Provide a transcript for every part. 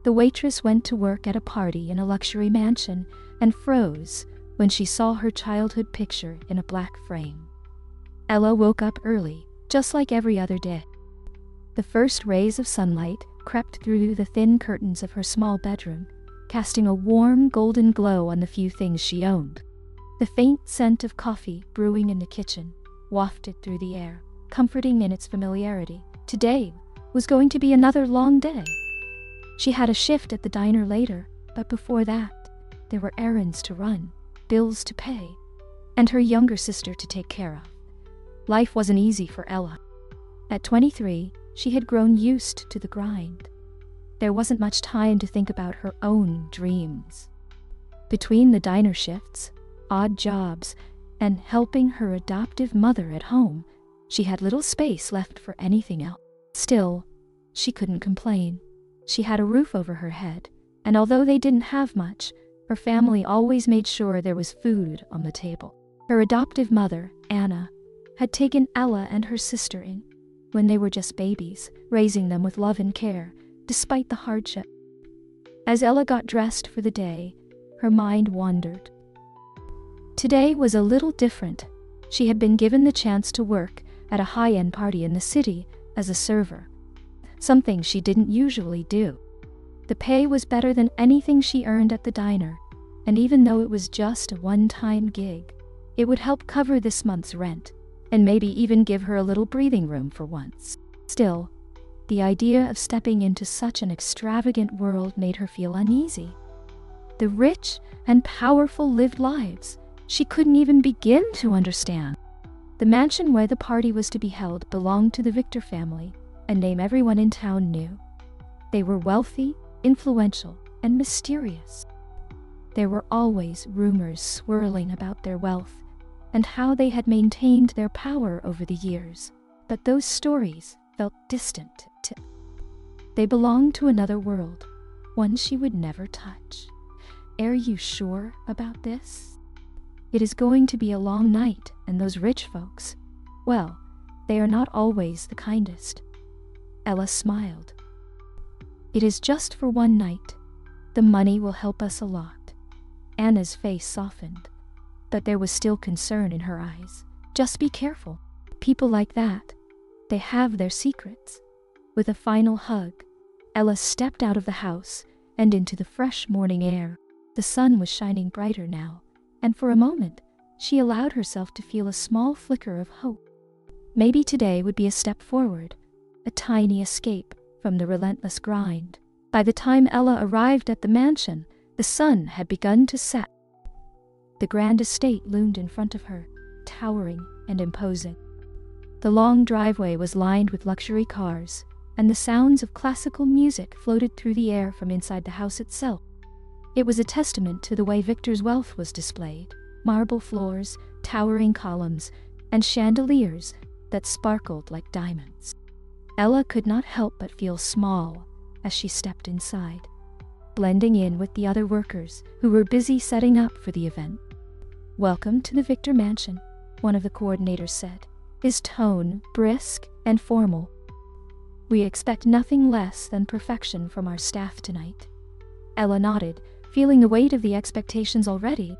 The waitress went to work at a party in a luxury mansion and froze when she saw her childhood picture in a black frame. Ella woke up early, just like every other day. The first rays of sunlight crept through the thin curtains of her small bedroom, casting a warm golden glow on the few things she owned. The faint scent of coffee brewing in the kitchen wafted through the air, comforting in its familiarity. Today was going to be another long day. She had a shift at the diner later, but before that, there were errands to run, bills to pay, and her younger sister to take care of. Life wasn't easy for Ella. At 23, she had grown used to the grind. There wasn't much time to think about her own dreams. Between the diner shifts, odd jobs, and helping her adoptive mother at home, she had little space left for anything else. Still, she couldn't complain. She had a roof over her head, and although they didn't have much, her family always made sure there was food on the table. Her adoptive mother, Anna, had taken Ella and her sister in when they were just babies, raising them with love and care, despite the hardship. As Ella got dressed for the day, her mind wandered. Today was a little different. She had been given the chance to work at a high-end party in the city as a server, something she didn't usually do. The pay was better than anything she earned at the diner, and even though it was just a one-time gig, it would help cover this month's rent, and maybe even give her a little breathing room for once. Still, the idea of stepping into such an extravagant world made her feel uneasy. The rich and powerful lived lives she couldn't even begin to understand. The mansion where the party was to be held belonged to the Victor family, a name everyone in town knew. They were wealthy, influential, and mysterious. There were always rumors swirling about their wealth and how they had maintained their power over the years, but those stories felt distant to her. They belonged to another world, one she would never touch. Are you sure about this? It is going to be a long night, and those rich folks, well, they are not always the kindest. Ella smiled. It is just for one night. The money will help us a lot. Anna's face softened, but there was still concern in her eyes. Just be careful. People like that, they have their secrets. With a final hug, Ella stepped out of the house and into the fresh morning air. The sun was shining brighter now, and for a moment, she allowed herself to feel a small flicker of hope. Maybe today would be a step forward, a tiny escape from the relentless grind. By the time Ella arrived at the mansion, the sun had begun to set. The grand estate loomed in front of her, towering and imposing. The long driveway was lined with luxury cars, and the sounds of classical music floated through the air from inside the house itself. It was a testament to the way Victor's wealth was displayed: marble floors, towering columns, and chandeliers that sparkled like diamonds. Ella could not help but feel small as she stepped inside, blending in with the other workers who were busy setting up for the event. "Welcome to the Victor Mansion," one of the coordinators said, his tone brisk and formal. "We expect nothing less than perfection from our staff tonight." Ella nodded, feeling the weight of the expectations already.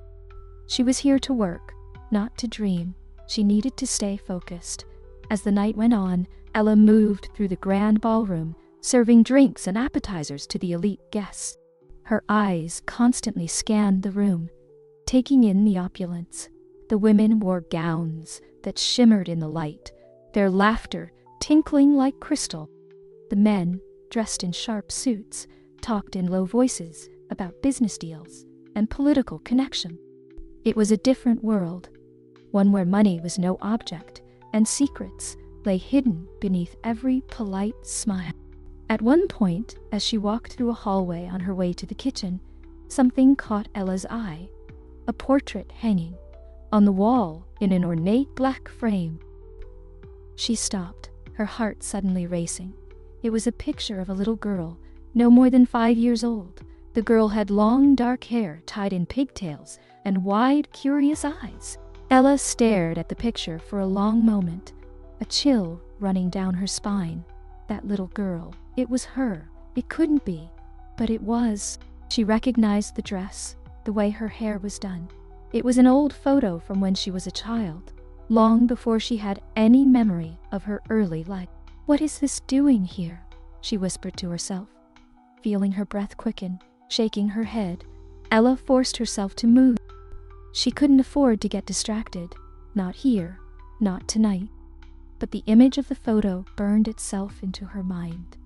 She was here to work, not to dream. She needed to stay focused. As the night went on, Ella moved through the grand ballroom, serving drinks and appetizers to the elite guests. Her eyes constantly scanned the room, taking in the opulence. The women wore gowns that shimmered in the light, their laughter tinkling like crystal. The men, dressed in sharp suits, talked in low voices about business deals and political connection. It was a different world, one where money was no object and secrets lay hidden beneath every polite smile. At one point, as she walked through a hallway on her way to the kitchen, something caught Ella's eye: a portrait hanging on the wall in an ornate black frame. She stopped, her heart suddenly racing. It was a picture of a little girl, no more than 5 years old. The girl had long dark hair tied in pigtails and wide, curious eyes. Ella stared at the picture for a long moment, a chill running down her spine. That little girl, it was her. It couldn't be, But it was. She recognized the dress, the way her hair was done. It was an old photo from when she was a child, long before she had any memory of her early life. "What is this doing here?" she whispered to herself. Feeling her breath quicken, shaking her head, Ella forced herself to move. She couldn't afford to get distracted. Not here, not tonight. But the image of the photo burned itself into her mind,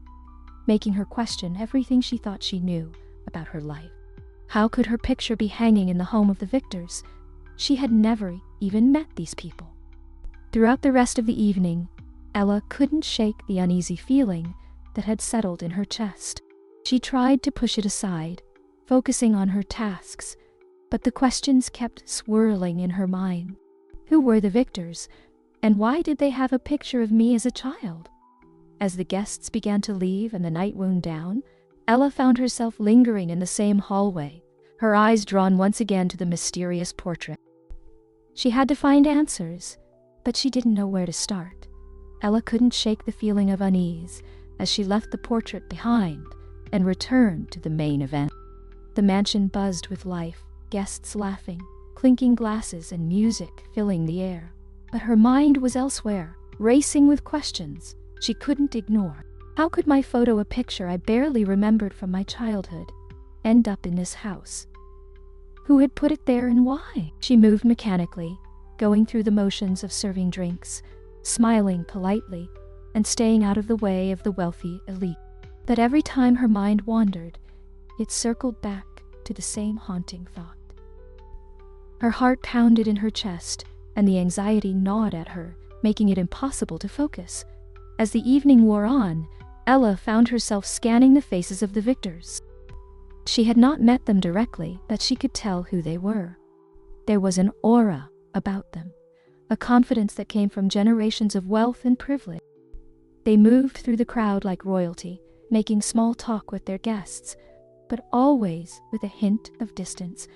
making her question everything she thought she knew about her life. How could her picture be hanging in the home of the Victors? She had never even met these people. Throughout the rest of the evening, Ella couldn't shake the uneasy feeling that had settled in her chest. She tried to push it aside, focusing on her tasks, but the questions kept swirling in her mind. Who were the Victors, and why did they have a picture of me as a child? As the guests began to leave and the night wound down, Ella found herself lingering in the same hallway, her eyes drawn once again to the mysterious portrait. She had to find answers, but she didn't know where to start. Ella couldn't shake the feeling of unease as she left the portrait behind and returned to the main event. The mansion buzzed with life, guests laughing, clinking glasses and music filling the air. But her mind was elsewhere, racing with questions she couldn't ignore. How could my photo, a picture I barely remembered from my childhood, end up in this house? Who had put it there and why? She moved mechanically, going through the motions of serving drinks, smiling politely, and staying out of the way of the wealthy elite. But every time her mind wandered, it circled back to the same haunting thought. Her heart pounded in her chest, and the anxiety gnawed at her, making it impossible to focus. As the evening wore on, Ella found herself scanning the faces of the Victors. She had not met them directly, but she could tell who they were. There was an aura about them, a confidence that came from generations of wealth and privilege. They moved through the crowd like royalty, making small talk with their guests, but always with a hint of distance,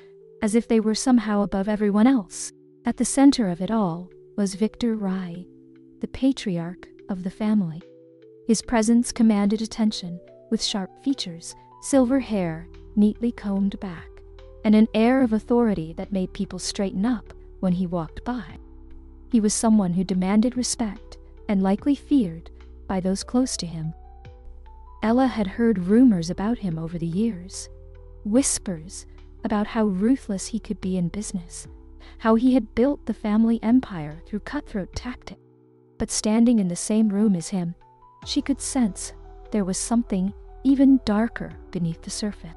as if they were somehow above everyone else. At the center of it all was Victor Rai, the patriarch of the family. His presence commanded attention, with sharp features, silver hair neatly combed back, and an air of authority that made people straighten up when he walked by. He was someone who demanded respect and likely feared by those close to him. Ella had heard rumors about him over the years, whispers about how ruthless he could be in business, how he had built the family empire through cutthroat tactics. But standing in the same room as him, she could sense there was something even darker beneath the surface.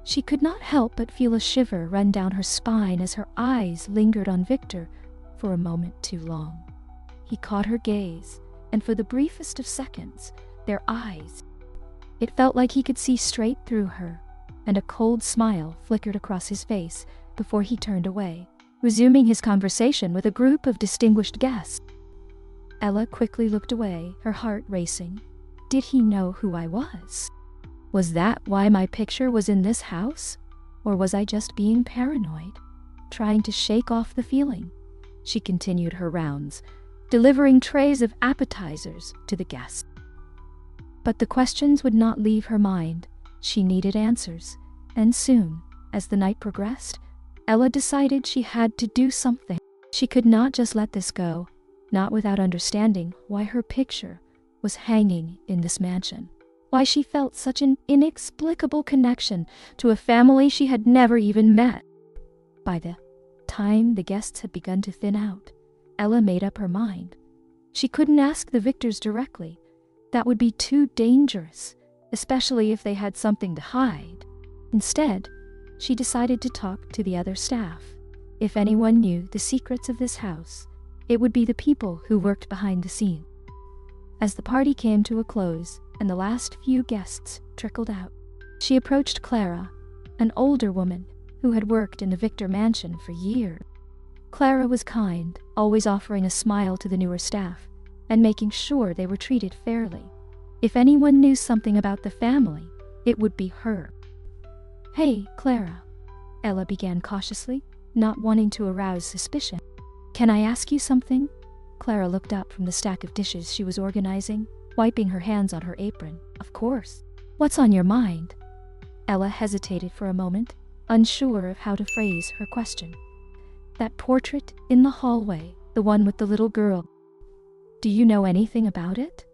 She could not help but feel a shiver run down her spine as her eyes lingered on Victor for a moment too long. He caught her gaze, and for the briefest of seconds, their eyes. It felt like he could see straight through her, and a cold smile flickered across his face before he turned away, resuming his conversation with a group of distinguished guests. Ella quickly looked away, her heart racing. Did he know who I was? Was that why my picture was in this house? Or was I just being paranoid, trying to shake off the feeling? She continued her rounds, delivering trays of appetizers to the guests. But the questions would not leave her mind. She needed answers, and soon, as the night progressed, Ella decided she had to do something. She could not just let this go, not without understanding why her picture was hanging in this mansion, why she felt such an inexplicable connection to a family she had never even met. By the time the guests had begun to thin out, Ella made up her mind. She couldn't ask the Victors directly. That would be too dangerous, especially if they had something to hide. Instead, she decided to talk to the other staff. If anyone knew the secrets of this house, it would be the people who worked behind the scenes. As the party came to a close and the last few guests trickled out, she approached Clara, an older woman who had worked in the Victor mansion for years. Clara was kind, always offering a smile to the newer staff and making sure they were treated fairly. If anyone knew something about the family, it would be her. "Hey, Clara," Ella began cautiously, not wanting to arouse suspicion. "Can I ask you something?" Clara looked up from the stack of dishes she was organizing, wiping her hands on her apron. "Of course. What's on your mind?" Ella hesitated for a moment, unsure of how to phrase her question. That portrait in the hallway, the one with the little girl. Do you know anything about it?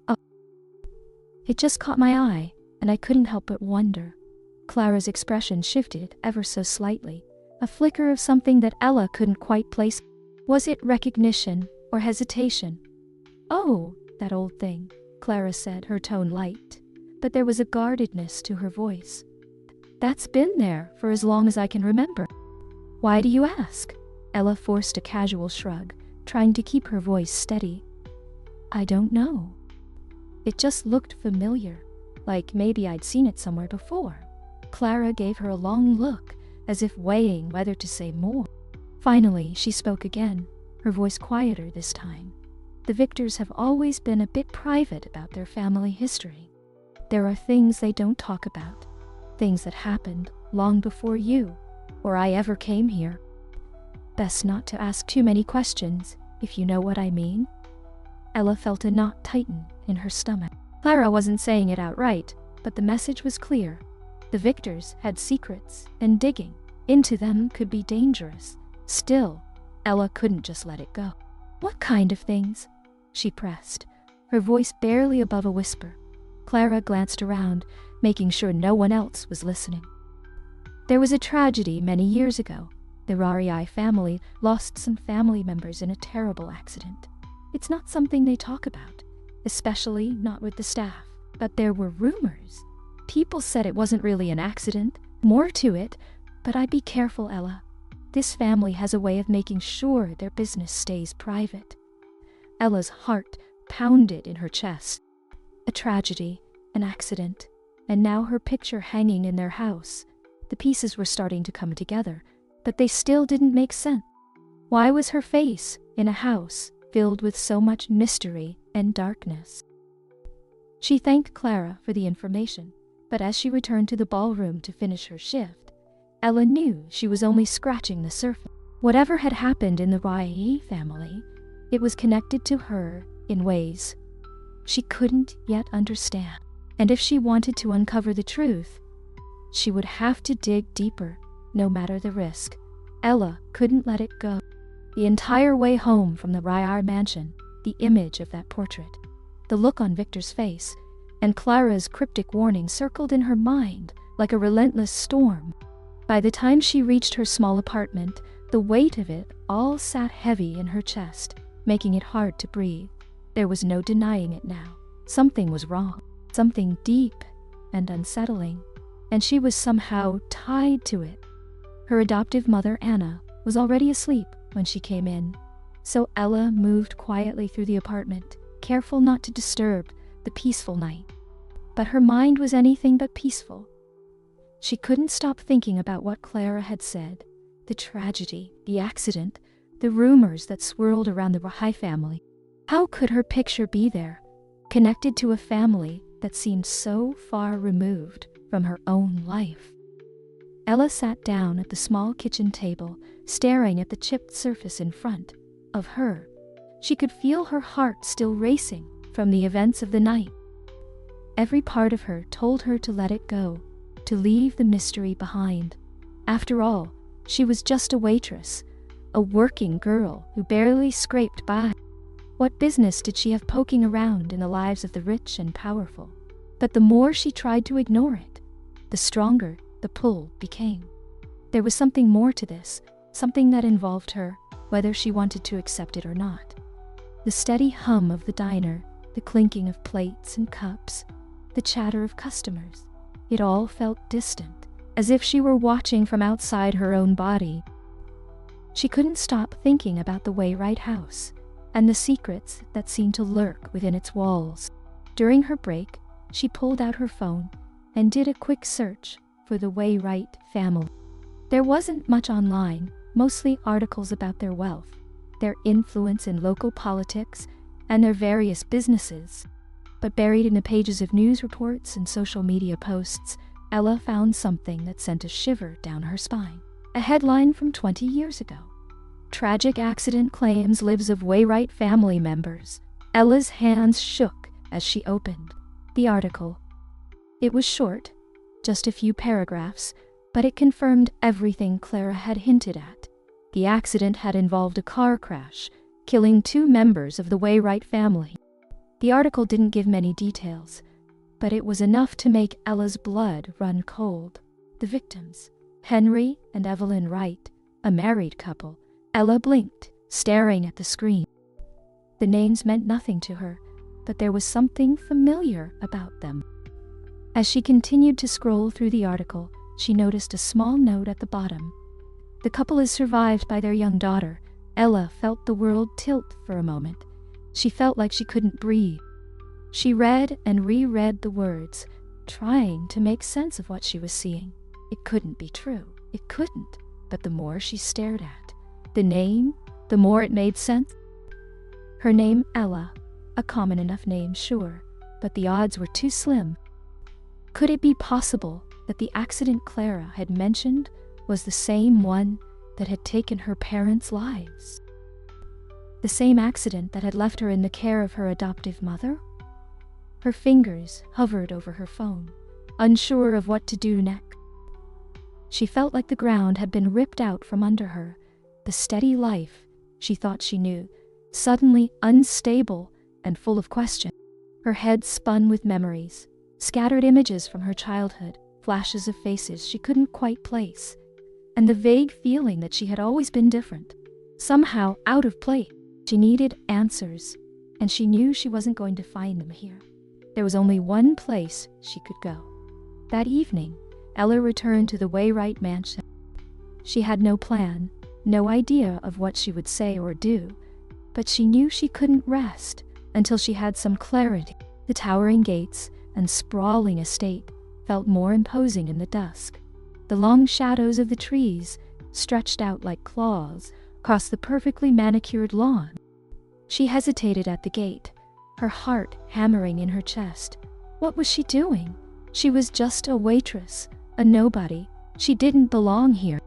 Oh. It just caught my eye, and I couldn't help but wonder. Clara's expression shifted ever so slightly, a flicker of something that Ella couldn't quite place. Was it recognition or hesitation? Oh, that old thing, Clara said, her tone light, but there was a guardedness to her voice. That's been there for as long as I can remember. Why do you ask? Ella forced a casual shrug, trying to keep her voice steady. I don't know. It just looked familiar, like maybe I'd seen it somewhere before. Clara gave her a long look, as if weighing whether to say more. Finally, she spoke again, her voice quieter this time. The Victors have always been a bit private about their family history. There are things they don't talk about, things that happened long before you or I ever came here. Best not to ask too many questions, if you know what I mean. Ella felt a knot tighten in her stomach. Clara wasn't saying it outright, but the message was clear. The Victors had secrets, and digging into them could be dangerous. Still, Ella couldn't just let it go. What kind of things? She pressed, her voice barely above a whisper. Clara glanced around, making sure no one else was listening. There was a tragedy many years ago. The Rarii family lost some family members in a terrible accident. It's not something they talk about, especially not with the staff. But there were rumors. People said it wasn't really an accident, more to it, but I'd be careful, Ella. This family has a way of making sure their business stays private. Ella's heart pounded in her chest. A tragedy, an accident, and now her picture hanging in their house. The pieces were starting to come together, but they still didn't make sense. Why was her face in a house filled with so much mystery and darkness? She thanked Clara for the information, but as she returned to the ballroom to finish her shift, Ella knew she was only scratching the surface. Whatever had happened in the Raii family, it was connected to her in ways she couldn't yet understand. And if she wanted to uncover the truth, she would have to dig deeper, no matter the risk. Ella couldn't let it go. The entire way home from the Raii mansion, the image of that portrait, the look on Victor's face, and Clara's cryptic warning circled in her mind like a relentless storm. By the time she reached her small apartment, the weight of it all sat heavy in her chest, making it hard to breathe. There was no denying it now. Something was wrong, something deep and unsettling, and she was somehow tied to it. Her adoptive mother, Anna, was already asleep when she came in, so Ella moved quietly through the apartment, careful not to disturb the peaceful night. But her mind was anything but peaceful. She couldn't stop thinking about what Clara had said, the tragedy, the accident, the rumors that swirled around the Raii family. How could her picture be there, connected to a family that seemed so far removed from her own life? Ella sat down at the small kitchen table, staring at the chipped surface in front of her. She could feel her heart still racing from the events of the night. Every part of her told her to let it go, to leave the mystery behind. After all, she was just a waitress, a working girl who barely scraped by. What business did she have poking around in the lives of the rich and powerful? But the more she tried to ignore it, the stronger the pull became. There was something more to this, something that involved her, whether she wanted to accept it or not. The steady hum of the diner, the clinking of plates and cups, the chatter of customers. It all felt distant, as if she were watching from outside her own body. She couldn't stop thinking about the Waitress house and the secrets that seemed to lurk within its walls. During her break, she pulled out her phone and did a quick search for the Waitress family. There wasn't much online, mostly articles about their wealth, their influence in local politics, and their various businesses. But buried in the pages of news reports and social media posts, Ella found something that sent a shiver down her spine. A headline from 20 years ago. Tragic accident claims lives of Waitress family members. Ella's hands shook as she opened the article. It was short, just a few paragraphs, but it confirmed everything Clara had hinted at. The accident had involved a car crash, killing 2 members of the Waitress family. The article didn't give many details, but it was enough to make Ella's blood run cold. The victims, Henry and Evelyn Wright, a married couple. Ella blinked, staring at the screen. The names meant nothing to her, but there was something familiar about them. As she continued to scroll through the article, she noticed a small note at the bottom. The couple is survived by their young daughter. Ella felt the world tilt for a moment. She felt like she couldn't breathe. She read and reread the words, trying to make sense of what she was seeing. It couldn't be true. It couldn't. But the more she stared at the name, the more it made sense. Her name, Ella, a common enough name, sure, but the odds were too slim. Could it be possible that the accident Clara had mentioned was the same one that had taken her parents' lives? The same accident that had left her in the care of her adoptive mother? Her fingers hovered over her phone, unsure of what to do next. She felt like the ground had been ripped out from under her. The steady life she thought she knew, suddenly unstable and full of questions. Her head spun with memories, scattered images from her childhood, flashes of faces she couldn't quite place, and the vague feeling that she had always been different, somehow out of place. She needed answers, and she knew she wasn't going to find them here. There was only one place she could go. That evening, Ella returned to the Waitress mansion. She had no plan, no idea of what she would say or do, but she knew she couldn't rest until she had some clarity. The towering gates and sprawling estate felt more imposing in the dusk. The long shadows of the trees stretched out like claws across the perfectly manicured lawn. She hesitated at the gate, her heart hammering in her chest. What was she doing? She was just a waitress, a nobody. She didn't belong here.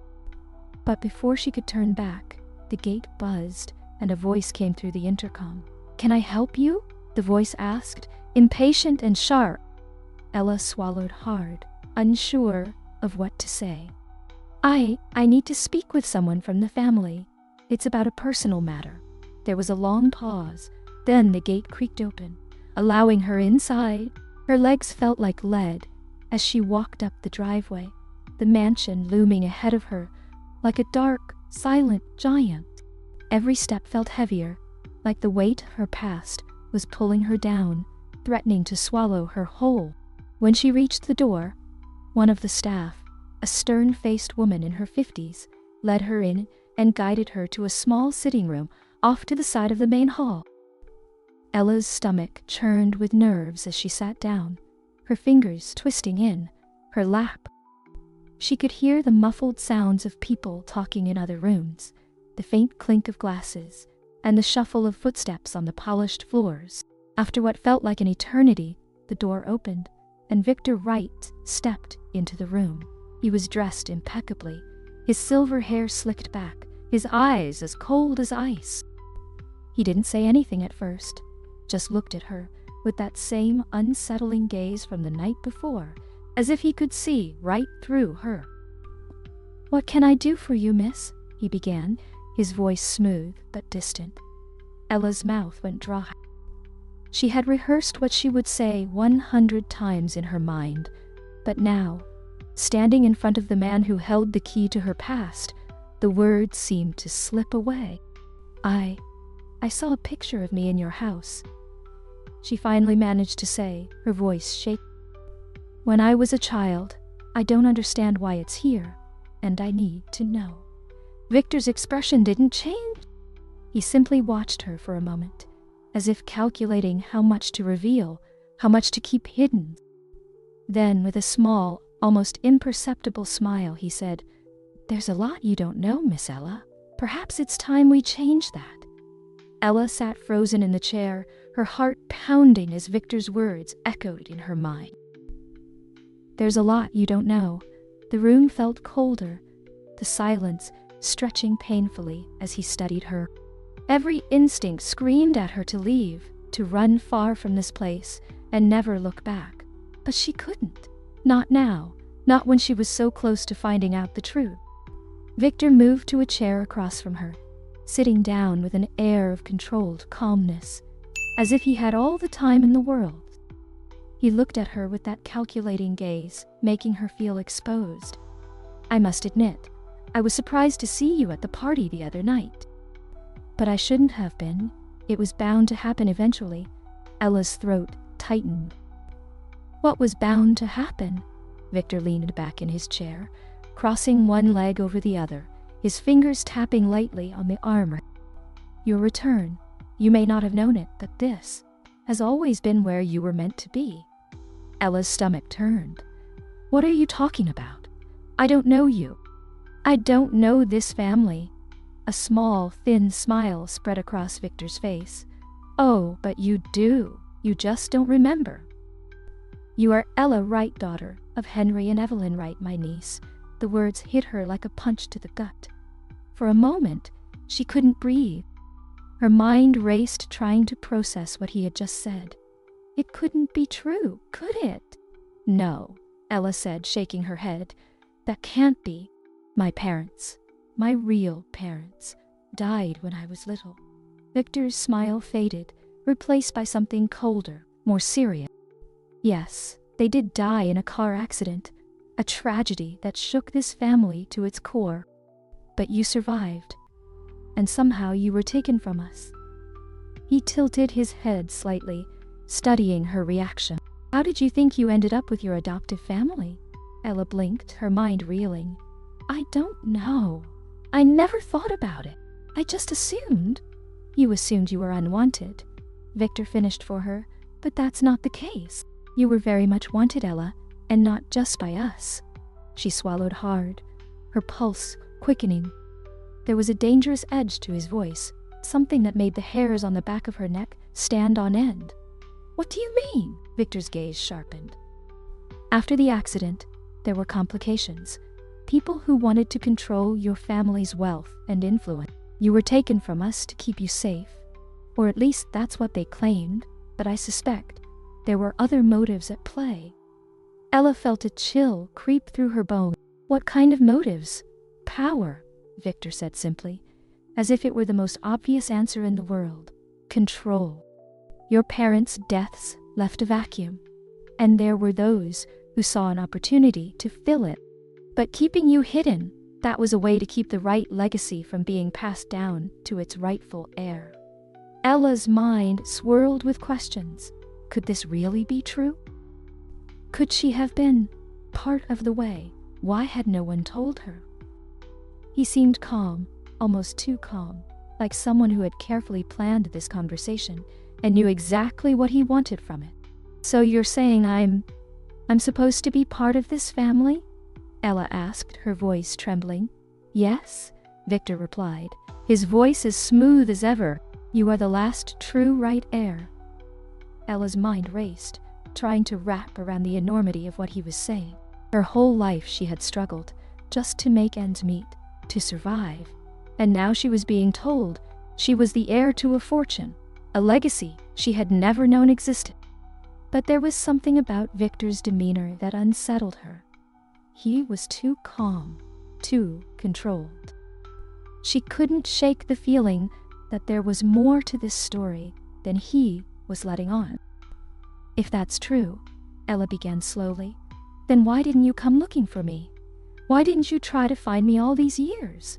But before she could turn back, the gate buzzed and a voice came through the intercom. "Can I help you?" the voice asked, impatient and sharp. Ella swallowed hard, unsure of what to say. I need to speak with someone from the family. It's about a personal matter." There was a long pause, then the gate creaked open, allowing her inside. Her legs felt like lead as she walked up the driveway, the mansion looming ahead of her like a dark, silent giant. Every step felt heavier, like the weight of her past was pulling her down, threatening to swallow her whole. When she reached the door, one of the staff, a stern-faced woman in her 50s, led her in and guided her to a small sitting room off to the side of the main hall. Ella's stomach churned with nerves as she sat down, her fingers twisting in her lap. She could hear the muffled sounds of people talking in other rooms, the faint clink of glasses, and the shuffle of footsteps on the polished floors. After what felt like an eternity, the door opened, and Victor Wright stepped into the room. He was dressed impeccably, his silver hair slicked back, his eyes as cold as ice. He didn't say anything at first, just looked at her with that same unsettling gaze from the night before, as if he could see right through her. "What can I do for you, miss?" he began, his voice smooth but distant. Ella's mouth went dry. She had rehearsed what she would say 100 times in her mind, but now, standing in front of the man who held the key to her past, the words seemed to slip away. I saw a picture of me in your house," she finally managed to say, her voice shaking. "When I was a child, I don't understand why it's here, and I need to know." Victor's expression didn't change. He simply watched her for a moment, as if calculating how much to reveal, how much to keep hidden. Then, with a small, almost imperceptible smile, he said, "There's a lot you don't know, Miss Ella. Perhaps it's time we change that." Ella sat frozen in the chair, her heart pounding as Victor's words echoed in her mind. "There's a lot you don't know." The room felt colder, the silence stretching painfully as he studied her. Every instinct screamed at her to leave, to run far from this place and never look back. But she couldn't. Not now. Not when she was so close to finding out the truth. Victor moved to a chair across from her, sitting down with an air of controlled calmness, as if he had all the time in the world. He looked at her with that calculating gaze, making her feel exposed. "I must admit, I was surprised to see you at the party the other night. But I shouldn't have been. It was bound to happen eventually." Ella's throat tightened. "What was bound to happen?" Victor leaned back in his chair, crossing one leg over the other, his fingers tapping lightly on the armor. "Your return. You may not have known it, but this has always been where you were meant to be." Ella's stomach turned. "What are you talking about? I don't know you. I don't know this family." A small, thin smile spread across Victor's face. "Oh, but you do. You just don't remember. You are Ella Wright, daughter of Henry and Evelyn Wright, my niece." The words hit her like a punch to the gut. For a moment, she couldn't breathe. Her mind raced, trying to process what he had just said. It couldn't be true, could it? "No," Ella said, shaking her head. "That can't be. My parents, my real parents, died when I was little." Victor's smile faded, replaced by something colder, more serious. "Yes, they did die in a car accident, a tragedy that shook this family to its core. But you survived, and somehow you were taken from us." He tilted his head slightly, studying her reaction. "How did you think you ended up with your adoptive family?" Ella blinked, her mind reeling. "I don't know. I never thought about it. I just assumed." "You assumed you were unwanted," Victor finished for her, "but that's not the case. You were very much wanted, Ella, and not just by us." She swallowed hard, her pulse quickening. There was a dangerous edge to his voice, something that made the hairs on the back of her neck stand on end. "What do you mean?" Victor's gaze sharpened. "After the accident, there were complications. People who wanted to control your family's wealth and influence. You were taken from us to keep you safe, or at least that's what they claimed, but I suspect there were other motives at play." Ella felt a chill creep through her bones. "What kind of motives?" "Power," Victor said simply, as if it were the most obvious answer in the world. "Control. Your parents' deaths left a vacuum, and there were those who saw an opportunity to fill it. But keeping you hidden, that was a way to keep the right legacy from being passed down to its rightful heir." Ella's mind swirled with questions. Could this really be true? Could she have been part of the way? Why had no one told her? He seemed calm, almost too calm, like someone who had carefully planned this conversation and knew exactly what he wanted from it. "So you're saying I'm supposed to be part of this family?" Ella asked, her voice trembling. "Yes," Victor replied, his voice as smooth as ever. "You are the last true right heir." Ella's mind raced, trying to wrap around the enormity of what he was saying. Her whole life she had struggled, just to make ends meet, to survive. And now she was being told she was the heir to a fortune, a legacy she had never known existed. But there was something about Victor's demeanor that unsettled her. He was too calm, too controlled. She couldn't shake the feeling that there was more to this story than he was letting on. "If that's true," Ella began slowly, "then why didn't you come looking for me? Why didn't you try to find me all these years?"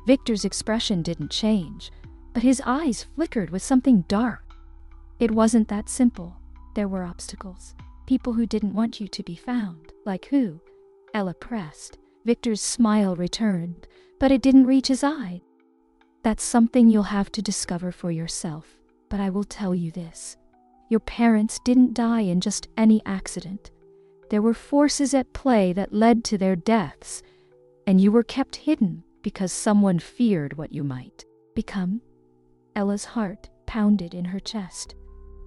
Victor's expression didn't change, but his eyes flickered with something dark. "It wasn't that simple. There were obstacles. People who didn't want you to be found." "Like who?" Ella pressed. Victor's smile returned, but it didn't reach his eye. "That's something you'll have to discover for yourself, but I will tell you this. Your parents didn't die in just any accident. There were forces at play that led to their deaths, and you were kept hidden because someone feared what you might become." Ella's heart pounded in her chest,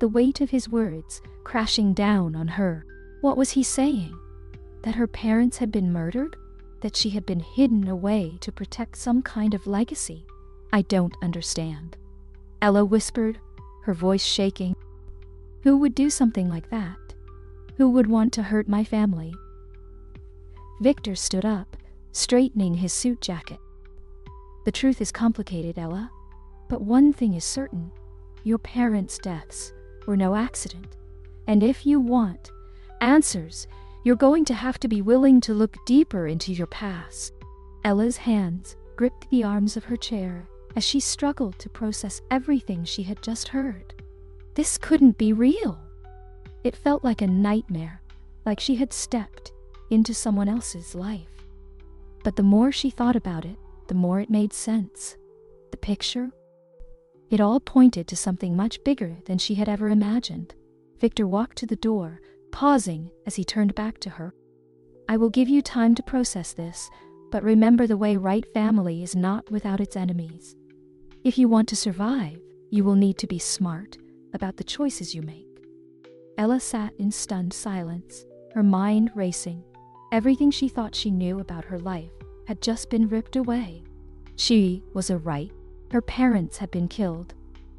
the weight of his words crashing down on her. What was he saying? That her parents had been murdered? That she had been hidden away to protect some kind of legacy? "I don't understand," Ella whispered, her voice shaking. "Who would do something like that? Who would want to hurt my family?" Victor stood up, straightening his suit jacket. "The truth is complicated, Ella. But one thing is certain. Your parents' deaths were no accident. And if you want answers, you're going to have to be willing to look deeper into your past." Ella's hands gripped the arms of her chair as she struggled to process everything she had just heard. This couldn't be real. It felt like a nightmare, like she had stepped into someone else's life. But the more she thought about it, the more it made sense. The picture? It all pointed to something much bigger than she had ever imagined. Victor walked to the door, pausing as he turned back to her. "I will give you time to process this, but remember, the way right family is not without its enemies. If you want to survive, you will need to be smart about the choices you make." Ella sat in stunned silence, her mind racing. Everything she thought she knew about her life had just been ripped away. She was a right. Her parents had been killed,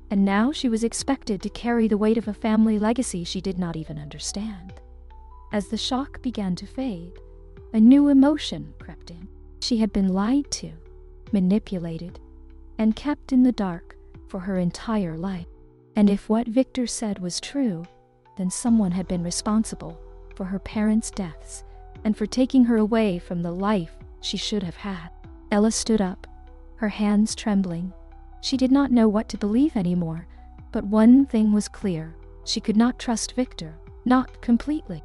and now she was expected to carry the weight of a family legacy she did not even understand. As the shock began to fade, a new emotion crept in. She had been lied to, manipulated, and kept in the dark for her entire life. And if what Victor said was true, then someone had been responsible for her parents' deaths and for taking her away from the life she should have had. Ella stood up, her hands trembling. She did not know what to believe anymore, but one thing was clear. She could not trust Victor, not completely.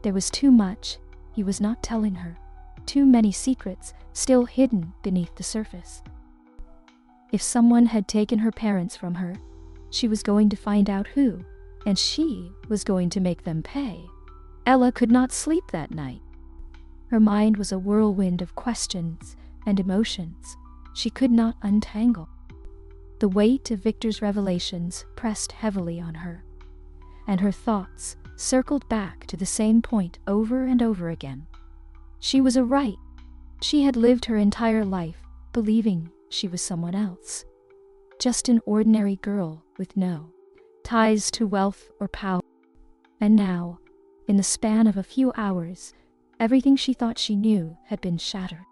There was too much he was not telling her, too many secrets still hidden beneath the surface. If someone had taken her parents from her, she was going to find out who, and she was going to make them pay. Ella could not sleep that night. Her mind was a whirlwind of questions and emotions she could not untangle. The weight of Victor's revelations pressed heavily on her, and her thoughts circled back to the same point over and over again. She was a right. She had lived her entire life believing she was someone else, just an ordinary girl with no ties to wealth or power. And now, in the span of a few hours, everything she thought she knew had been shattered.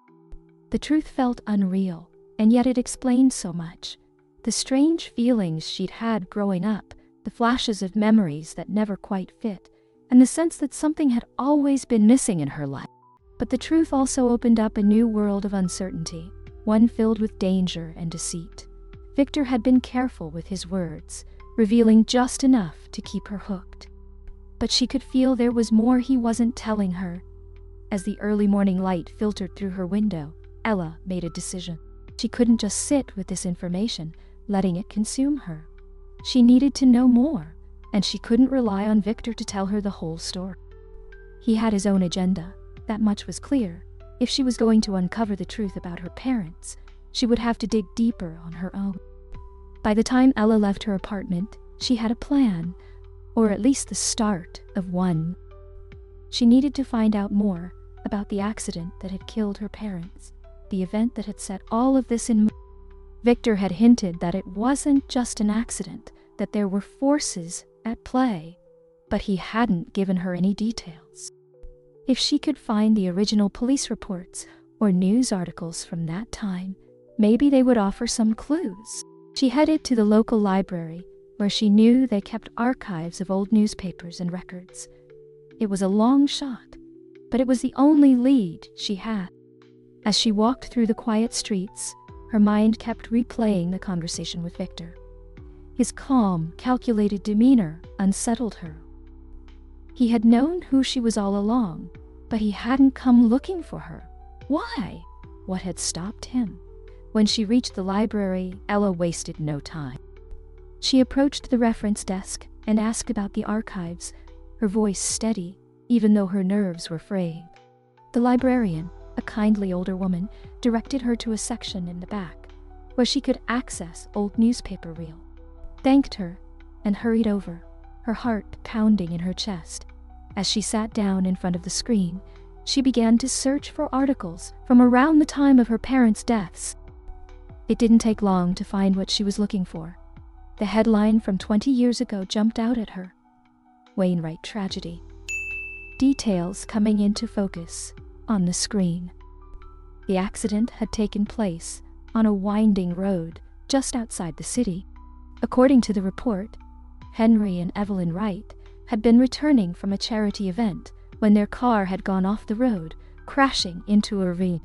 The truth felt unreal, and yet it explained so much. The strange feelings she'd had growing up, the flashes of memories that never quite fit, and the sense that something had always been missing in her life. But the truth also opened up a new world of uncertainty, one filled with danger and deceit. Victor had been careful with his words, revealing just enough to keep her hooked. But she could feel there was more he wasn't telling her. As the early morning light filtered through her window, Ella made a decision. She couldn't just sit with this information, letting it consume her. She needed to know more, and she couldn't rely on Victor to tell her the whole story. He had his own agenda, that much was clear. If she was going to uncover the truth about her parents, she would have to dig deeper on her own. By the time Ella left her apartment, she had a plan, or at least the start of one. She needed to find out more about the accident that had killed her parents, the event that had set all of this in motion. Victor had hinted that it wasn't just an accident, that there were forces at play, but he hadn't given her any details. If she could find the original police reports or news articles from that time, maybe they would offer some clues. She headed to the local library, where she knew they kept archives of old newspapers and records. It was a long shot, but it was the only lead she had. As she walked through the quiet streets, her mind kept replaying the conversation with Victor. His calm, calculated demeanor unsettled her. He had known who she was all along, but he hadn't come looking for her. Why? What had stopped him? When she reached the library, Ella wasted no time. She approached the reference desk and asked about the archives, her voice steady, even though her nerves were frayed. The librarian, a kindly older woman, directed her to a section in the back, where she could access old newspaper reel. Thanked her, and hurried over, her heart pounding in her chest. As she sat down in front of the screen, she began to search for articles from around the time of her parents' deaths. It didn't take long to find what she was looking for. The headline from 20 years ago jumped out at her. Wainwright tragedy. Details coming into focus. on the screen. The accident had taken place on a winding road just outside the city. According to the report, Henry and Evelyn Wright had been returning from a charity event when their car had gone off the road, crashing into a ravine.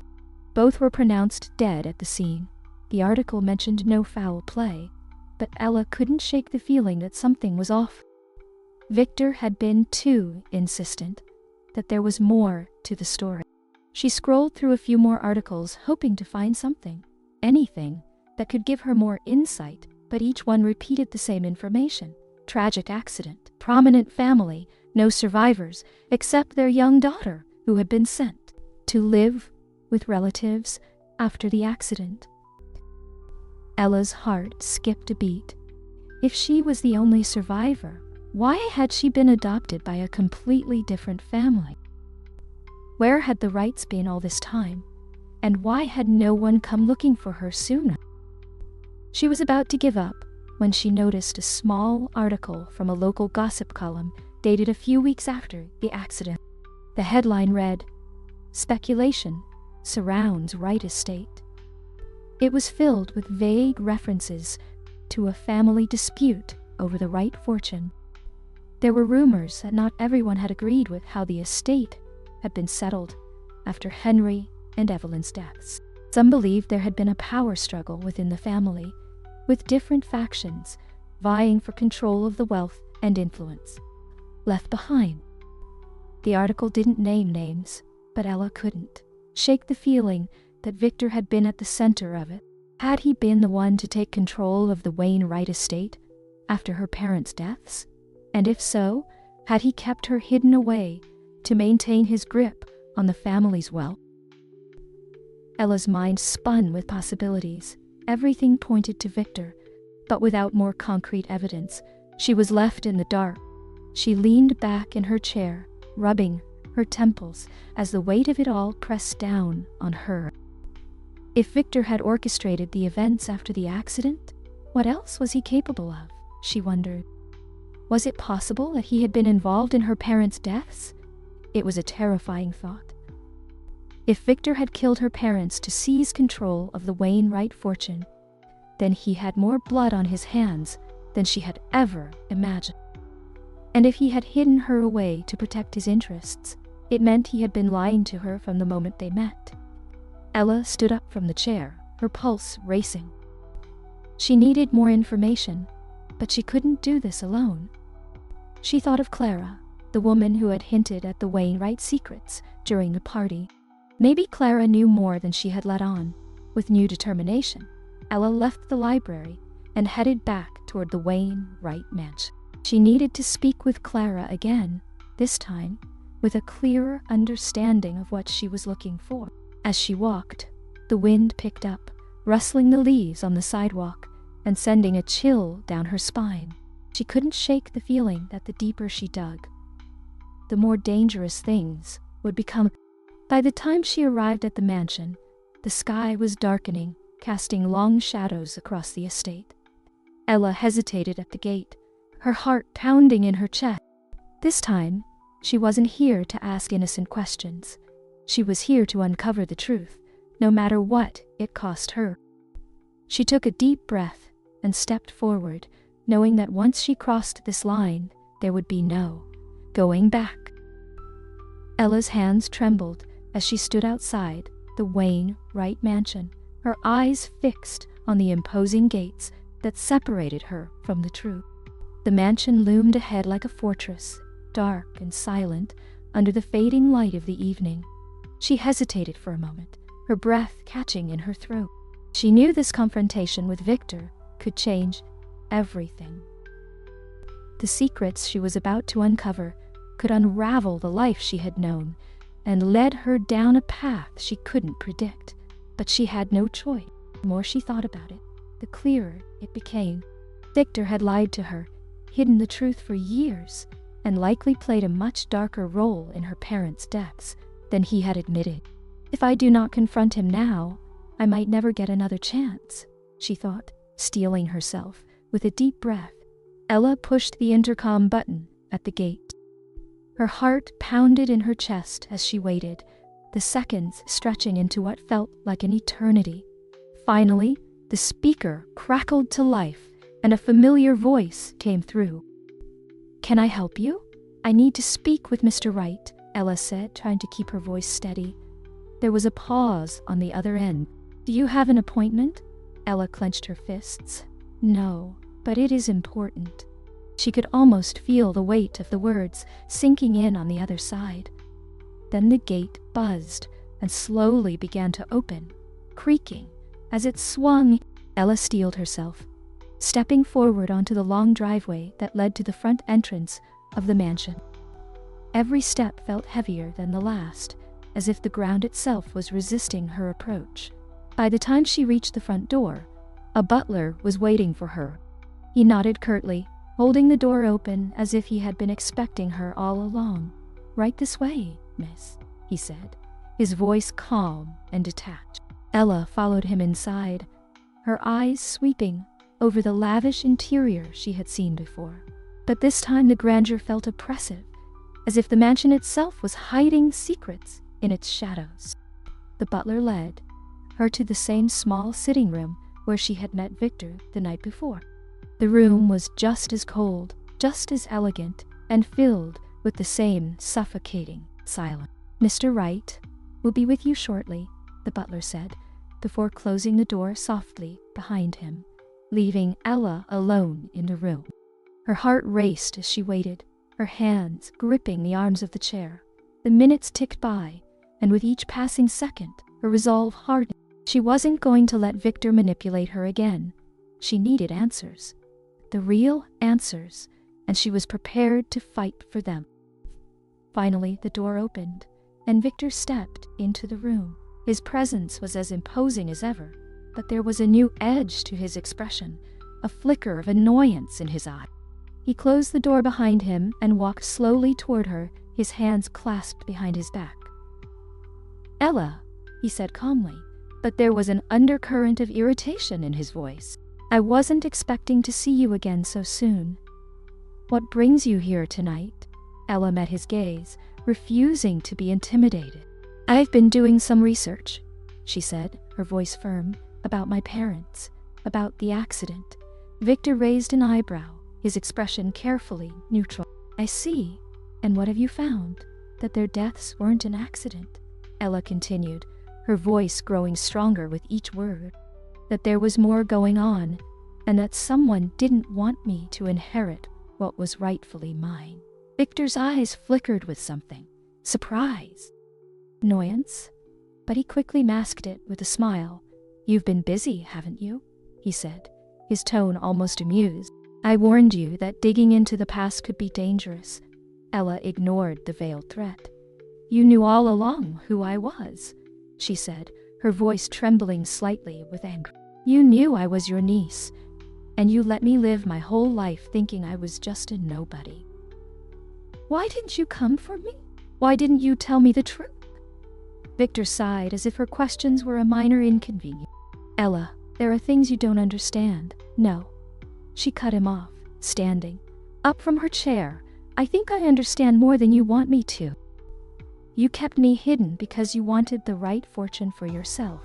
Both were pronounced dead at the scene. The article mentioned no foul play, but Ella couldn't shake the feeling that something was off. Victor had been too insistent that there was more to the story. She scrolled through a few more articles, hoping to find something, anything, that could give her more insight, but each one repeated the same information. Tragic accident, prominent family, no survivors, except their young daughter, who had been sent to live with relatives after the accident. Ella's heart skipped a beat. If she was the only survivor, why had she been adopted by a completely different family? Where had the Wrights been all this time? And why had no one come looking for her sooner? She was about to give up when she noticed a small article from a local gossip column dated a few weeks after the accident. The headline read, "Speculation surrounds Wright estate." It was filled with vague references to a family dispute over the Wright fortune. There were rumors that not everyone had agreed with how the estate had been settled after Henry and Evelyn's deaths. Some believed there had been a power struggle within the family, with different factions vying for control of the wealth and influence left behind. The article didn't name names, but Ella couldn't shake the feeling that Victor had been at the center of it. Had he been the one to take control of the Wayne Wright estate after her parents' deaths? And if so, had he kept her hidden away to maintain his grip on the family's wealth? Ella's mind spun with possibilities. Everything pointed to Victor, but without more concrete evidence, she was left in the dark. She leaned back in her chair, rubbing her temples as the weight of it all pressed down on her. If Victor had orchestrated the events after the accident, what else was he capable of? She wondered. Was it possible that he had been involved in her parents' deaths? It was a terrifying thought. If Victor had killed her parents to seize control of the Wayne Wright fortune, then he had more blood on his hands than she had ever imagined. And if he had hidden her away to protect his interests, it meant he had been lying to her from the moment they met. Ella stood up from the chair, her pulse racing. She needed more information, but she couldn't do this alone. She thought of Clara, the woman who had hinted at the Wayne Wright secrets during the party. Maybe Clara knew more than she had let on. With new determination, Ella left the library and headed back toward the Wayne Wright mansion. She needed to speak with Clara again, this time with a clearer understanding of what she was looking for. As she walked, the wind picked up, rustling the leaves on the sidewalk and sending a chill down her spine. She couldn't shake the feeling that the deeper she dug, the more dangerous things would become. By the time she arrived at the mansion, the sky was darkening, casting long shadows across the estate. Ella hesitated at the gate, her heart pounding in her chest. This time, she wasn't here to ask innocent questions. She was here to uncover the truth, no matter what it cost her. She took a deep breath and stepped forward, knowing that once she crossed this line, there would be no going back. Ella's hands trembled as she stood outside the Wayne Wright mansion, her eyes fixed on the imposing gates that separated her from the truth. The mansion loomed ahead like a fortress, dark and silent under the fading light of the evening. She hesitated for a moment, her breath catching in her throat. She knew this confrontation with Victor could change everything. The secrets she was about to uncover could unravel the life she had known and led her down a path she couldn't predict. But she had no choice. The more she thought about it, the clearer it became. Victor had lied to her, hidden the truth for years, and likely played a much darker role in her parents' deaths than he had admitted. If I do not confront him now, I might never get another chance, she thought, steeling herself with a deep breath. Ella pushed the intercom button at the gate. Her heart pounded in her chest as she waited, the seconds stretching into what felt like an eternity. Finally, the speaker crackled to life, and a familiar voice came through. "Can I help you? I need to speak with Mr. Wright," Ella said, trying to keep her voice steady. There was a pause on the other end. "Do you have an appointment?" Ella clenched her fists. "No, but it is important." She could almost feel the weight of the words sinking in on the other side. Then the gate buzzed and slowly began to open, creaking as it swung. Ella steeled herself, stepping forward onto the long driveway that led to the front entrance of the mansion. Every step felt heavier than the last, as if the ground itself was resisting her approach. By the time she reached the front door, a butler was waiting for her. He nodded curtly, holding the door open as if he had been expecting her all along. "Right this way, miss," he said, his voice calm and detached. Ella followed him inside, her eyes sweeping over the lavish interior she had seen before. But this time the grandeur felt oppressive, as if the mansion itself was hiding secrets in its shadows. The butler led her to the same small sitting room where she had met Victor the night before. The room was just as cold, just as elegant, and filled with the same suffocating silence. "Mr. Wright will be with you shortly," the butler said, before closing the door softly behind him, leaving Ella alone in the room. Her heart raced as she waited, her hands gripping the arms of the chair. The minutes ticked by, and with each passing second, her resolve hardened. She wasn't going to let Victor manipulate her again. She needed answers. The real answers, and she was prepared to fight for them. Finally, the door opened, and Victor stepped into the room. His presence was as imposing as ever, but there was a new edge to his expression, a flicker of annoyance in his eye. He closed the door behind him and walked slowly toward her, his hands clasped behind his back. "Ella," he said calmly, but there was an undercurrent of irritation in his voice. "I wasn't expecting to see you again so soon. What brings you here tonight?" Ella met his gaze, refusing to be intimidated. "I've been doing some research," she said, her voice firm, "about my parents, about the accident." Victor raised an eyebrow, his expression carefully neutral. "I see. And what have you found? That their deaths weren't an accident," Ella continued, her voice growing stronger with each word. "That there was more going on, and that someone didn't want me to inherit what was rightfully mine." Victor's eyes flickered with something. Surprise. Annoyance. But he quickly masked it with a smile. "You've been busy, haven't you?" he said, his tone almost amused. "I warned you that digging into the past could be dangerous." Ella ignored the veiled threat. "You knew all along who I was," she said, her voice trembling slightly with anger. "You knew I was your niece, and you let me live my whole life thinking I was just a nobody. Why didn't you come for me? Why didn't you tell me the truth?" Victor sighed as if her questions were a minor inconvenience. "Ella, there are things you don't understand." "No." She cut him off, standing up from her chair. "I think I understand more than you want me to. You kept me hidden because you wanted the right fortune for yourself.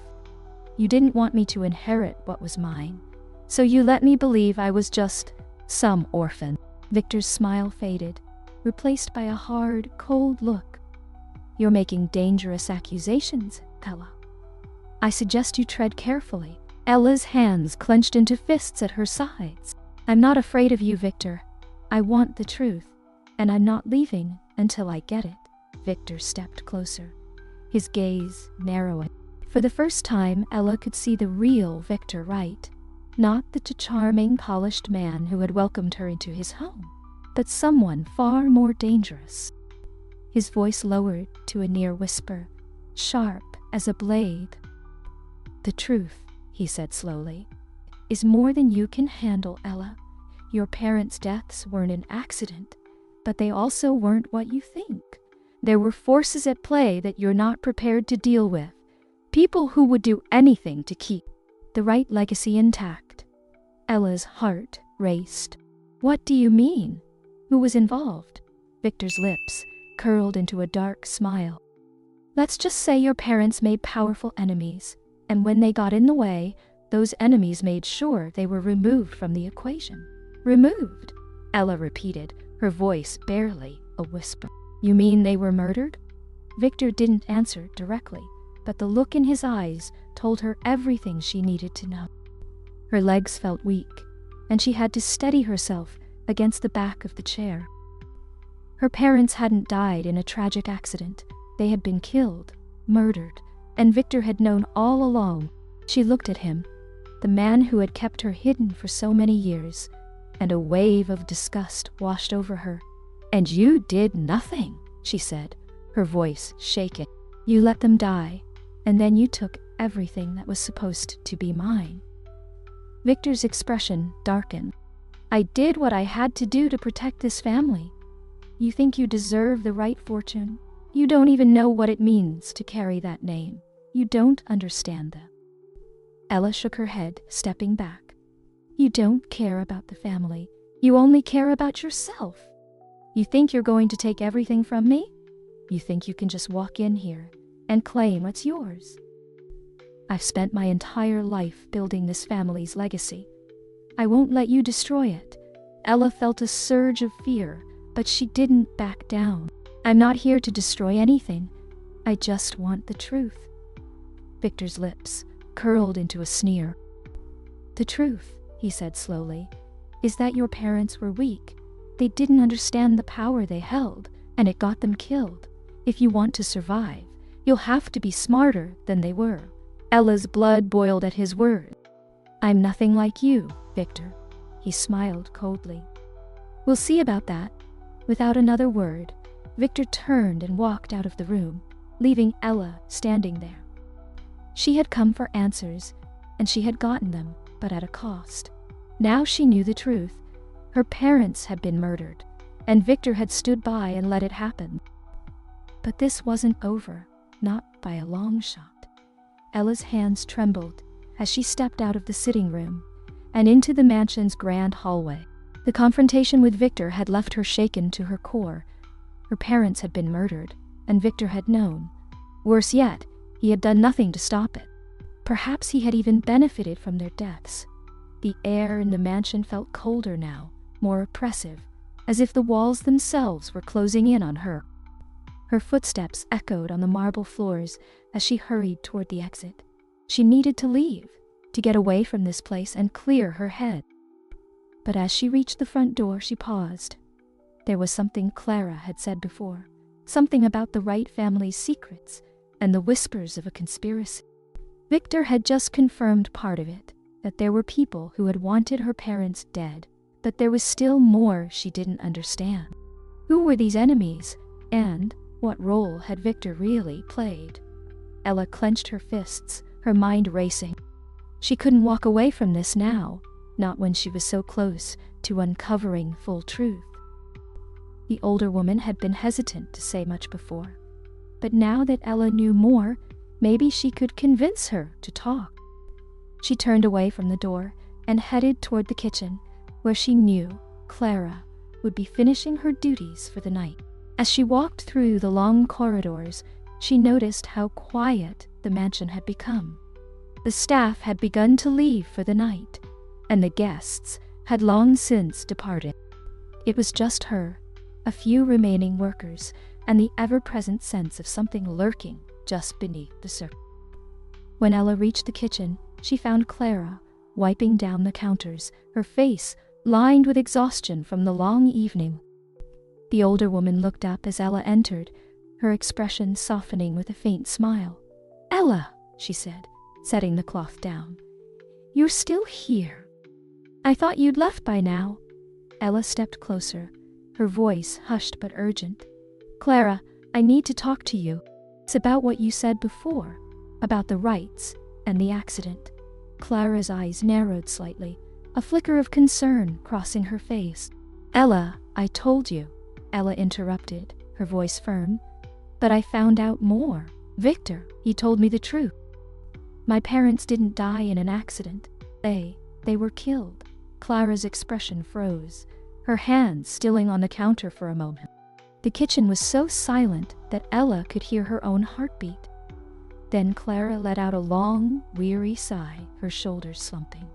You didn't want me to inherit what was mine, so you let me believe I was just some orphan." Victor's smile faded, replaced by a hard, cold look. "You're making dangerous accusations, Ella. I suggest you tread carefully." Ella's hands clenched into fists at her sides. "I'm not afraid of you, Victor. I want the truth, and I'm not leaving until I get it." Victor stepped closer, his gaze narrowing. For the first time, Ella could see the real Victor Wright, not the charming, polished man who had welcomed her into his home, but someone far more dangerous. His voice lowered to a near whisper, sharp as a blade. "The truth," he said slowly, "is more than you can handle, Ella. Your parents' deaths weren't an accident, but they also weren't what you think. There were forces at play that you're not prepared to deal with, people who would do anything to keep the right legacy intact." Ella's heart raced. "What do you mean? Who was involved?" Victor's lips curled into a dark smile. Let's just say your parents made powerful enemies, and when they got in the way, those enemies made sure they were removed from the equation. Removed? Ella repeated, her voice barely a whisper. You mean they were murdered? Victor didn't answer directly, but the look in his eyes told her everything she needed to know. Her legs felt weak, and she had to steady herself against the back of the chair. Her parents hadn't died in a tragic accident. They had been killed, murdered, and Victor had known all along. She looked at him, the man who had kept her hidden for so many years, and a wave of disgust washed over her. And you did nothing, she said, her voice shaken. You let them die, and then you took everything that was supposed to be mine. Victor's expression darkened. I did what I had to do to protect this family. You think you deserve the right fortune? You don't even know what it means to carry that name. You don't understand that. Ella shook her head, stepping back. You don't care about the family. You only care about yourself. You think you're going to take everything from me? You think you can just walk in here and claim what's yours? I've spent my entire life building this family's legacy. I won't let you destroy it. Ella felt a surge of fear, but she didn't back down. I'm not here to destroy anything. I just want the truth. Victor's lips curled into a sneer. The truth, he said slowly, is that your parents were weak. They didn't understand the power they held, and it got them killed. If you want to survive, you'll have to be smarter than they were. Ella's blood boiled at his words. I'm nothing like you, Victor. He smiled coldly. We'll see about that. Without another word, Victor turned and walked out of the room, leaving Ella standing there. She had come for answers, and she had gotten them, but at a cost. Now she knew the truth. Her parents had been murdered, and Victor had stood by and let it happen. But this wasn't over, not by a long shot. Ella's hands trembled as she stepped out of the sitting room and into the mansion's grand hallway. The confrontation with Victor had left her shaken to her core. Her parents had been murdered, and Victor had known. Worse yet, he had done nothing to stop it. Perhaps he had even benefited from their deaths. The air in the mansion felt colder now, more oppressive, as if the walls themselves were closing in on her. Her footsteps echoed on the marble floors as she hurried toward the exit. She needed to leave, to get away from this place and clear her head. But as she reached the front door, she paused. There was something Clara had said before, something about the Wright family's secrets and the whispers of a conspiracy. Victor had just confirmed part of it, that there were people who had wanted her parents dead, but there was still more she didn't understand. Who were these enemies, and what role had Victor really played? Ella clenched her fists, her mind racing. She couldn't walk away from this now, not when she was so close to uncovering full truth. The older woman had been hesitant to say much before, but now that Ella knew more, maybe she could convince her to talk. She turned away from the door and headed toward the kitchen, where she knew Clara would be finishing her duties for the night. As she walked through the long corridors, she noticed how quiet the mansion had become. The staff had begun to leave for the night, and the guests had long since departed. It was just her, a few remaining workers, and the ever-present sense of something lurking just beneath the surface. When Ella reached the kitchen, she found Clara wiping down the counters, her face lined with exhaustion from the long evening. The older woman looked up as Ella entered, her expression softening with a faint smile. "Ella," she said, setting the cloth down. "You're still here. I thought you'd left by now." Ella stepped closer, her voice hushed but urgent. "Clara, I need to talk to you. It's about what you said before, about the Wrights and the accident." Clara's eyes narrowed slightly, a flicker of concern crossing her face. "Ella, I told you," Ella interrupted, her voice firm. "But I found out more. Victor, he told me the truth. My parents didn't die in an accident. They were killed." Clara's expression froze, her hands stilling on the counter for a moment. The kitchen was so silent that Ella could hear her own heartbeat. Then Clara let out a long, weary sigh, her shoulders slumping.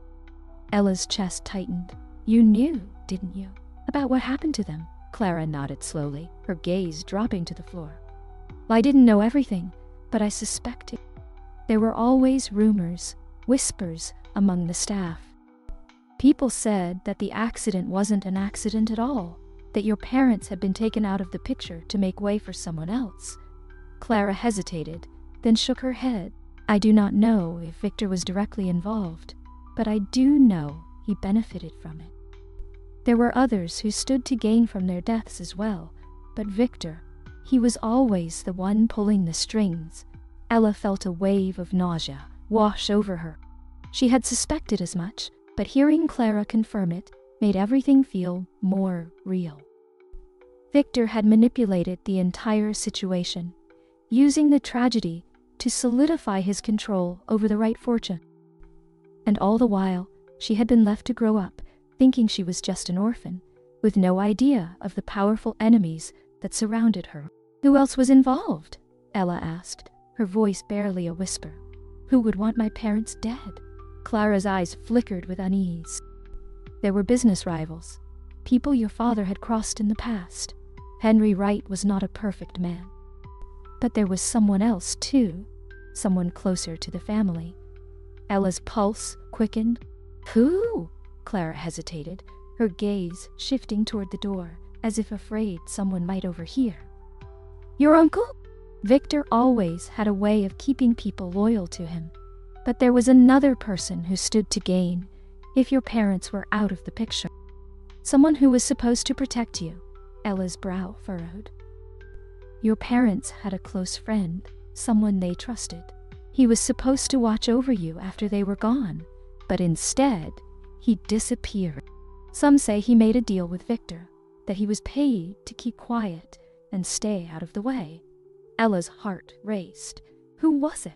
Ella's chest tightened. "You knew, didn't you, about what happened to them?" Clara nodded slowly, her gaze dropping to the floor. "Well, I didn't know everything, but I suspected. There were always rumors, whispers among the staff. People said that the accident wasn't an accident at all, that your parents had been taken out of the picture to make way for someone else." Clara hesitated, then shook her head. "I do not know if Victor was directly involved, but I do know he benefited from it. There were others who stood to gain from their deaths as well, but Victor, he was always the one pulling the strings." Ella felt a wave of nausea wash over her. She had suspected as much, but hearing Clara confirm it made everything feel more real. Victor had manipulated the entire situation, using the tragedy to solidify his control over the right fortune. And all the while, she had been left to grow up, thinking she was just an orphan, with no idea of the powerful enemies that surrounded her. "Who else was involved?" Ella asked, her voice barely a whisper. "Who would want my parents dead?" Clara's eyes flickered with unease. "There were business rivals, people your father had crossed in the past. Henry Wright was not a perfect man. But there was someone else, too, someone closer to the family." Ella's pulse quickened. "Who?" Clara hesitated, her gaze shifting toward the door, as if afraid someone might overhear. "Your uncle?" Victor always had a way of keeping people loyal to him. But there was another person who stood to gain if your parents were out of the picture. Someone who was supposed to protect you. Ella's brow furrowed. Your parents had a close friend, someone they trusted. He was supposed to watch over you after they were gone, but instead, he disappeared. Some say he made a deal with Victor, that he was paid to keep quiet and stay out of the way. Ella's heart raced. Who was it?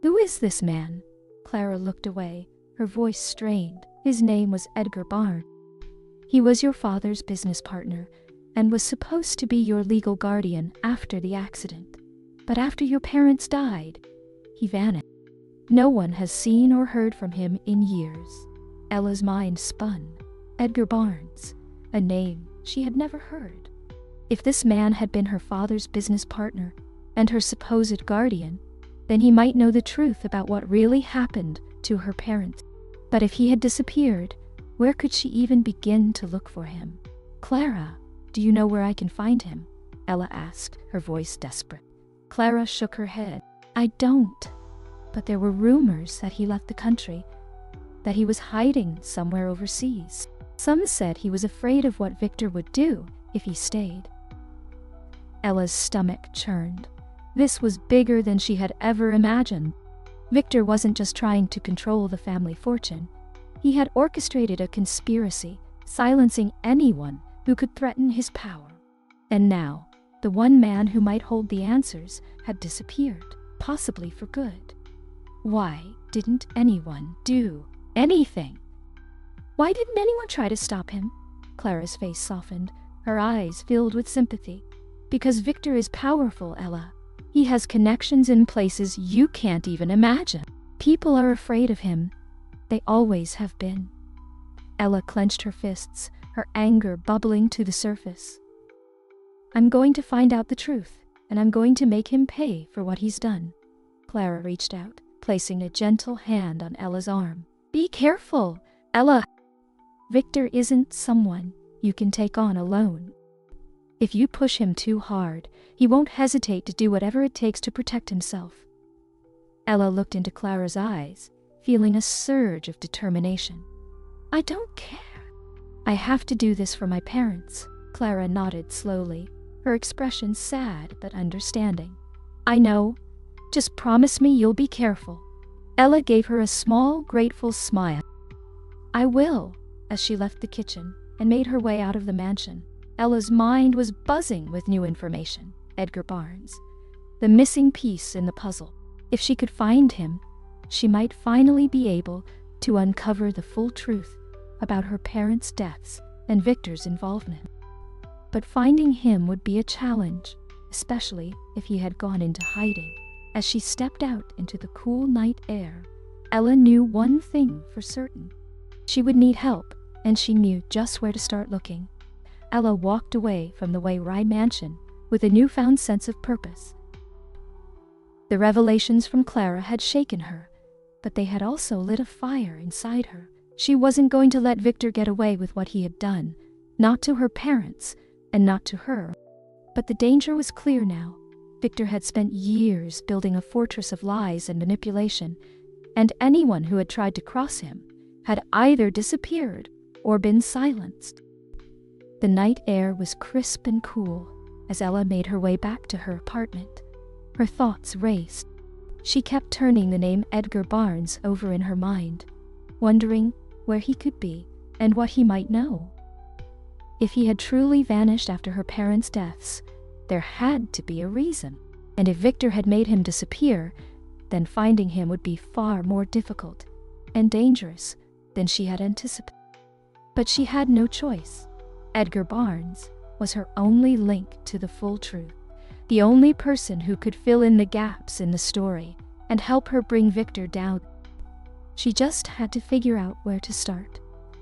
"Who is this man?" Clara looked away, her voice strained. "His name was Edgar Barnes. He was your father's business partner and was supposed to be your legal guardian after the accident. But after your parents died, he vanished. No one has seen or heard from him in years." Ella's mind spun. Edgar Barnes, a name she had never heard. If this man had been her father's business partner and her supposed guardian, then he might know the truth about what really happened to her parents. But if he had disappeared, where could she even begin to look for him? "Clara, do you know where I can find him?" Ella asked, her voice desperate. Clara shook her head. "I don't. But there were rumors that he left the country, that he was hiding somewhere overseas. Some said he was afraid of what Victor would do if he stayed." Ella's stomach churned. This was bigger than she had ever imagined. Victor wasn't just trying to control the family fortune. He had orchestrated a conspiracy, silencing anyone who could threaten his power. And now, the one man who might hold the answers had disappeared, possibly for good. Why didn't anyone do anything? Why didn't anyone try to stop him? Clara's face softened, her eyes filled with sympathy. "Because Victor is powerful, Ella. He has connections in places you can't even imagine. People are afraid of him. They always have been." Ella clenched her fists, her anger bubbling to the surface. "I'm going to find out the truth, and I'm going to make him pay for what he's done." Clara reached out, placing a gentle hand on Ella's arm. "Be careful, Ella. Victor isn't someone you can take on alone. If you push him too hard, he won't hesitate to do whatever it takes to protect himself." Ella looked into Clara's eyes, feeling a surge of determination. "I don't care. I have to do this for my parents." Clara nodded slowly, her expression sad but understanding. "I know. Just promise me you'll be careful." Ella gave her a small, grateful smile. "I will," as she left the kitchen and made her way out of the mansion. Ella's mind was buzzing with new information. Edgar Barnes, the missing piece in the puzzle. If she could find him, she might finally be able to uncover the full truth about her parents' deaths and Victor's involvement. But finding him would be a challenge, especially if he had gone into hiding. As she stepped out into the cool night air, Ella knew one thing for certain. She would need help, and she knew just where to start looking. Ella walked away from the Waitress mansion with a newfound sense of purpose. The revelations from Clara had shaken her, but they had also lit a fire inside her. She wasn't going to let Victor get away with what he had done, not to her parents, and not to her. But the danger was clear now. Victor had spent years building a fortress of lies and manipulation, and anyone who had tried to cross him had either disappeared or been silenced. The night air was crisp and cool as Ella made her way back to her apartment. Her thoughts raced. She kept turning the name Edgar Barnes over in her mind, wondering where he could be and what he might know. If he had truly vanished after her parents' deaths, there had to be a reason. And if Victor had made him disappear, then finding him would be far more difficult and dangerous than she had anticipated. But she had no choice. Edgar Barnes was her only link to the full truth, the only person who could fill in the gaps in the story and help her bring Victor down. She just had to figure out where to start.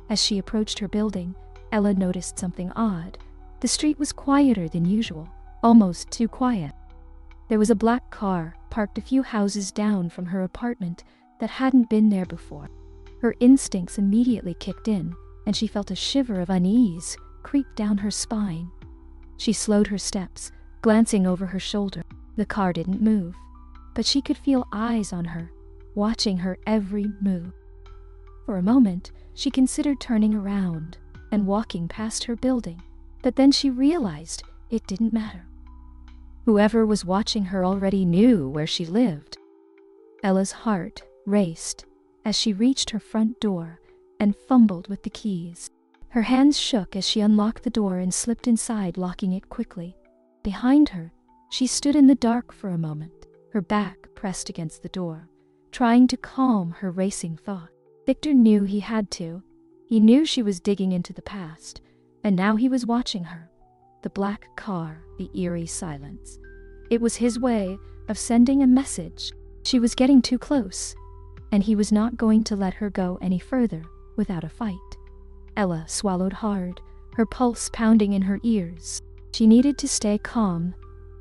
As she approached her building, Ella noticed something odd. The street was quieter than usual, almost too quiet. There was a black car parked a few houses down from her apartment that hadn't been there before. Her instincts immediately kicked in, and she felt a shiver of unease creep down her spine. She slowed her steps, glancing over her shoulder. The car didn't move, but she could feel eyes on her, watching her every move. For a moment, she considered turning around and walking past her building, but then she realized it didn't matter. Whoever was watching her already knew where she lived. Ella's heart raced as she reached her front door and fumbled with the keys. Her hands shook as she unlocked the door and slipped inside, locking it quickly. Behind her, she stood in the dark for a moment, her back pressed against the door, trying to calm her racing thoughts. Victor knew he had to. He knew she was digging into the past, and now he was watching her. The black car, the eerie silence. It was his way of sending a message. She was getting too close, and he was not going to let her go any further without a fight. Ella swallowed hard, her pulse pounding in her ears. She needed to stay calm,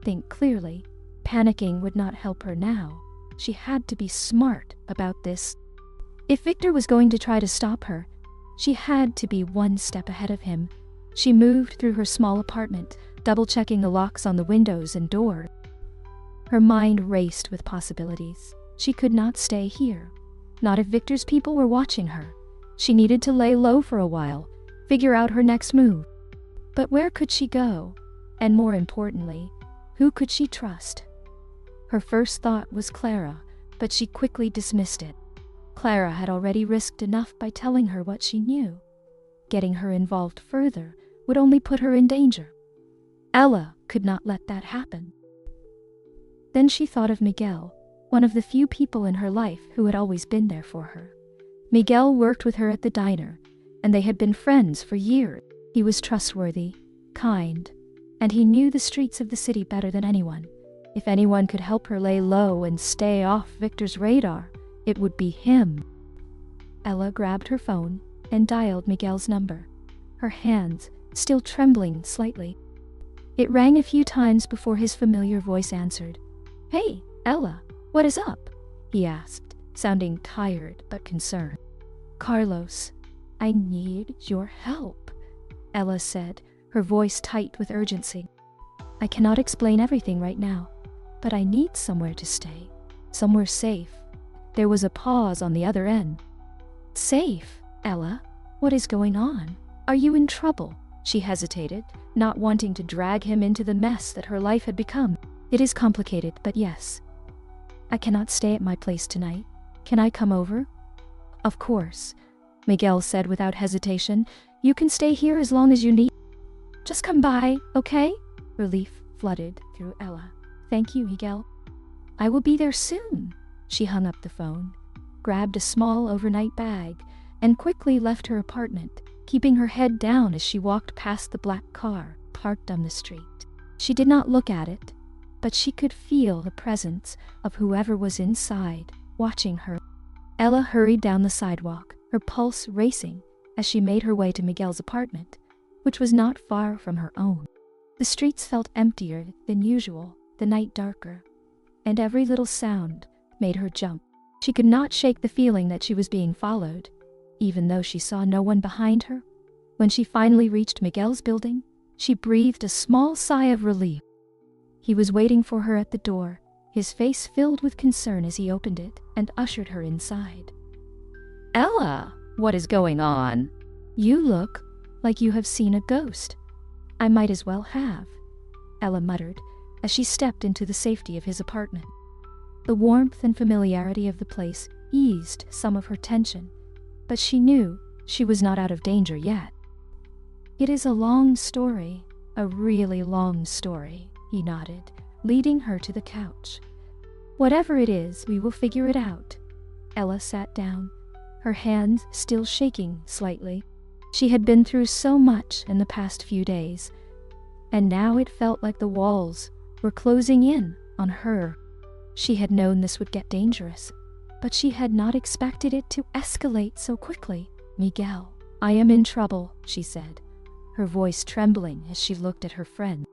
think clearly. Panicking would not help her now. She had to be smart about this. If Victor was going to try to stop her, she had to be one step ahead of him. She moved through her small apartment, double-checking the locks on the windows and doors. Her mind raced with possibilities. She could not stay here. Not if Victor's people were watching her. She needed to lay low for a while, figure out her next move. But where could she go? And more importantly, who could she trust? Her first thought was Clara, but she quickly dismissed it. Clara had already risked enough by telling her what she knew. Getting her involved further would only put her in danger. Ella could not let that happen. Then she thought of Miguel, one of the few people in her life who had always been there for her. Miguel worked with her at the diner, and they had been friends for years. He was trustworthy, kind, and he knew the streets of the city better than anyone. If anyone could help her lay low and stay off Victor's radar, it would be him. Ella grabbed her phone and dialed Miguel's number, her hands still trembling slightly. It rang a few times before his familiar voice answered. "Hey, Ella, what is up?" he asked, sounding tired but concerned. "Carlos, I need your help," Ella said, her voice tight with urgency. "I cannot explain everything right now, but I need somewhere to stay, somewhere safe." There was a pause on the other end. "Safe, Ella? What is going on? Are you in trouble?" She hesitated, not wanting to drag him into the mess that her life had become. "It is complicated, but yes. I cannot stay at my place tonight. Can I come over?" "Of course," Miguel said without hesitation. "You can stay here as long as you need. Just come by, okay?" Relief flooded through Ella. "Thank you, Miguel. I will be there soon." She hung up the phone, grabbed a small overnight bag, and quickly left her apartment, keeping her head down as she walked past the black car. parked on the street. She did not look at it, but she could feel the presence of whoever was inside, watching her. Ella hurried down the sidewalk, her pulse racing as she made her way to Miguel's apartment, which was not far from her own. The streets felt emptier than usual, the night darker, and every little sound made her jump. She could not shake the feeling that she was being followed, even though she saw no one behind her. When she finally reached Miguel's building, she breathed a small sigh of relief. He was waiting for her at the door, his face filled with concern as he opened it and ushered her inside. Ella, what is going on? You look like you have seen a ghost. I might as well have, Ella muttered as she stepped into the safety of his apartment. The warmth and familiarity of the place eased some of her tension, but she knew she was not out of danger yet. It is a long story, a really long story, he nodded, leading her to the couch. Whatever it is, we will figure it out. Ella sat down, her hands still shaking slightly. She had been through so much in the past few days, and now it felt like the walls were closing in on her. She had known this would get dangerous, but she had not expected it to escalate so quickly. Miguel, I am in trouble, she said, her voice trembling as she looked at her friend.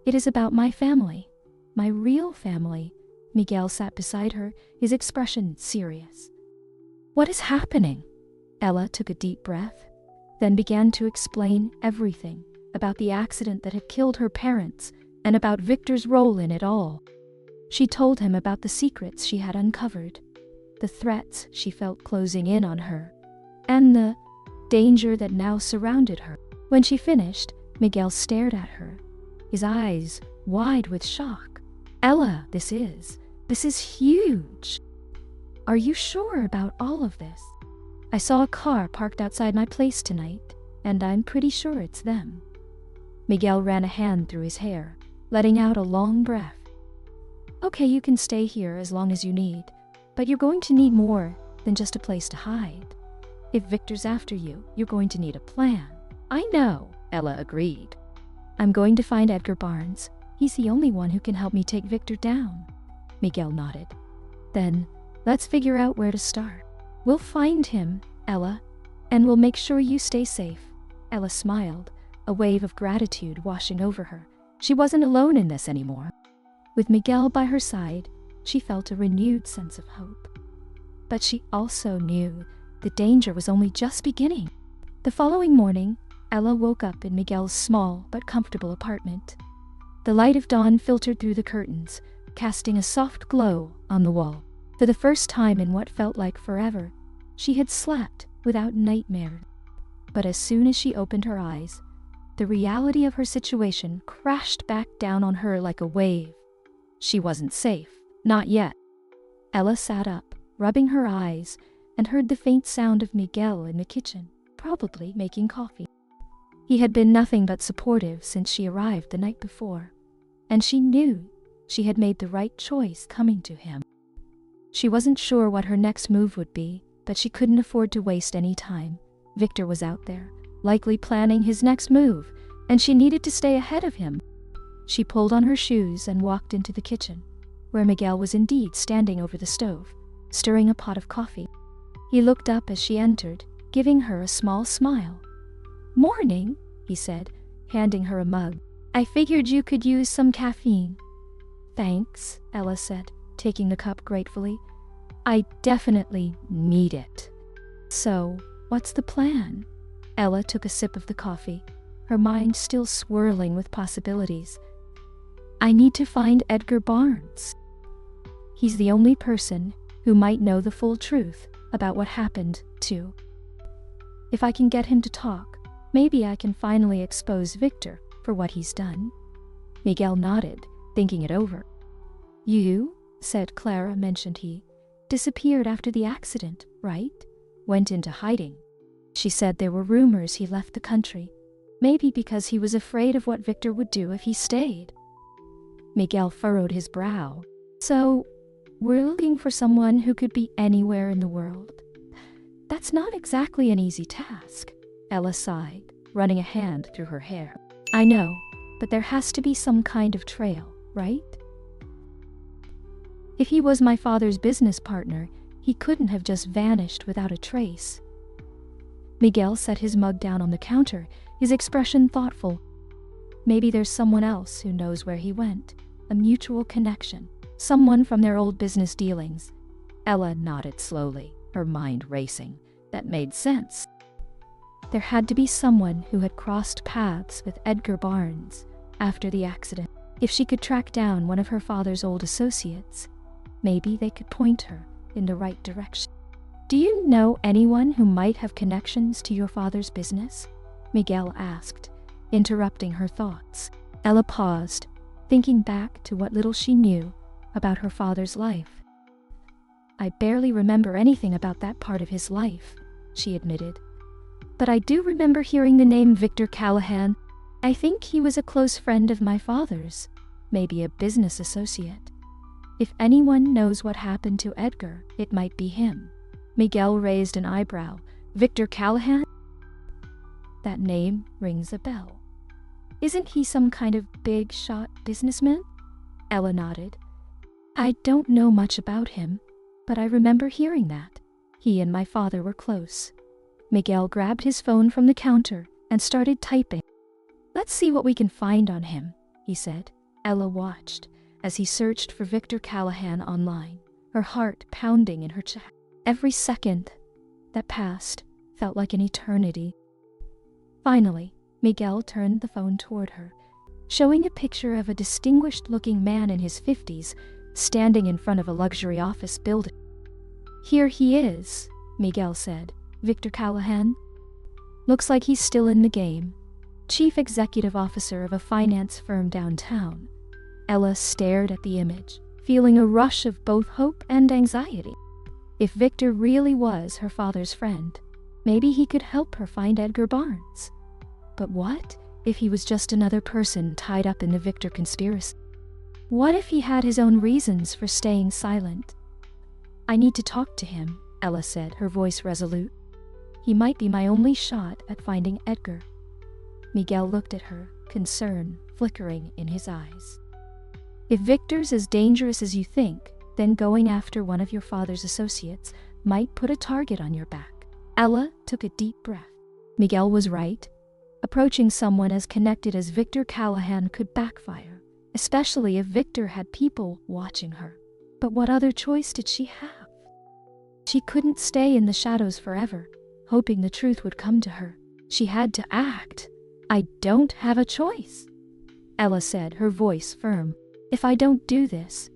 It is about my family, my real family. Miguel sat beside her, his expression serious. What is happening? Ella took a deep breath, then began to explain everything about the accident that had killed her parents and about Victor's role in it all. She told him about the secrets she had uncovered, the threats she felt closing in on her, and the danger that now surrounded her. When she finished, Miguel stared at her, his eyes wide with shock. Ella, this is huge. Are you sure about all of this? I saw a car parked outside my place tonight, and I'm pretty sure it's them. Miguel ran a hand through his hair, letting out a long breath. Okay, you can stay here as long as you need, but you're going to need more than just a place to hide. If Victor's after you, you're going to need a plan. I know, Ella agreed. I'm going to find Edgar Barnes. He's the only one who can help me take Victor down. Miguel nodded. Then, let's figure out where to start. We'll find him, Ella, and we'll make sure you stay safe. Ella smiled, a wave of gratitude washing over her. She wasn't alone in this anymore. With Miguel by her side, she felt a renewed sense of hope. But she also knew the danger was only just beginning. The following morning, Ella woke up in Miguel's small but comfortable apartment. The light of dawn filtered through the curtains, casting a soft glow on the wall. For the first time in what felt like forever, she had slept without nightmares. But as soon as she opened her eyes, the reality of her situation crashed back down on her like a wave. She wasn't safe, not yet. Ella sat up, rubbing her eyes, and heard the faint sound of Miguel in the kitchen, probably making coffee. He had been nothing but supportive since she arrived the night before, and she knew she had made the right choice coming to him. She wasn't sure what her next move would be, but she couldn't afford to waste any time. Victor was out there, likely planning his next move, and she needed to stay ahead of him. She pulled on her shoes and walked into the kitchen, where Miguel was indeed standing over the stove, stirring a pot of coffee. He looked up as she entered, giving her a small smile. "Morning," he said, handing her a mug. "I figured you could use some caffeine." "Thanks," Ella said, taking the cup gratefully. "I definitely need it." "So, what's the plan?" Ella took a sip of the coffee, her mind still swirling with possibilities. "I need to find Edgar Barnes. He's the only person who might know the full truth about what happened, too. If I can get him to talk, maybe I can finally expose Victor for what he's done." Miguel nodded, thinking it over. "You," said Clara, mentioned he, "disappeared after the accident, right? Went into hiding." She said there were rumors he left the country, maybe because he was afraid of what Victor would do if he stayed. Miguel furrowed his brow. "So, we're looking for someone who could be anywhere in the world. That's not exactly an easy task," Ella sighed, running a hand through her hair. I know, but there has to be some kind of trail, right? If he was my father's business partner, he couldn't have just vanished without a trace. Miguel set his mug down on the counter, his expression thoughtful. Maybe there's someone else who knows where he went, a mutual connection, someone from their old business dealings. Ella nodded slowly, her mind racing. That made sense. There had to be someone who had crossed paths with Edgar Barnes after the accident. If she could track down one of her father's old associates, maybe they could point her in the right direction. Do you know anyone who might have connections to your father's business? Miguel asked, interrupting her thoughts. Ella paused, thinking back to what little she knew about her father's life. I barely remember anything about that part of his life, she admitted. But I do remember hearing the name Victor Callahan. I think he was a close friend of my father's, maybe a business associate. If anyone knows what happened to Edgar, it might be him. Miguel raised an eyebrow. Victor Callahan? That name rings a bell. Isn't he some kind of big-shot businessman? Ella nodded. I don't know much about him, but I remember hearing that. He and my father were close. Miguel grabbed his phone from the counter and started typing. Let's see what we can find on him, he said. Ella watched as he searched for Victor Callahan online, her heart pounding in her chest. Every second that passed felt like an eternity. Finally, Miguel turned the phone toward her, showing a picture of a distinguished-looking man in his 50s standing in front of a luxury office building. Here he is, Miguel said. Victor Callahan? Looks like he's still in the game. Chief executive officer of a finance firm downtown. Ella stared at the image, feeling a rush of both hope and anxiety. If Victor really was her father's friend, maybe he could help her find Edgar Barnes. But what if he was just another person tied up in the Victor conspiracy? What if he had his own reasons for staying silent? I need to talk to him, Ella said, her voice resolute. He might be my only shot at finding Edgar. Miguel looked at her, concern flickering in his eyes. If Victor's as dangerous as you think, then going after one of your father's associates might put a target on your back. Ella took a deep breath. Miguel was right. Approaching someone as connected as Victor Callahan could backfire, especially if Victor had people watching her. But what other choice did she have? She couldn't stay in the shadows forever, hoping the truth would come to her. She had to act. I don't have a choice, Ella said, her voice firm. If I don't do this,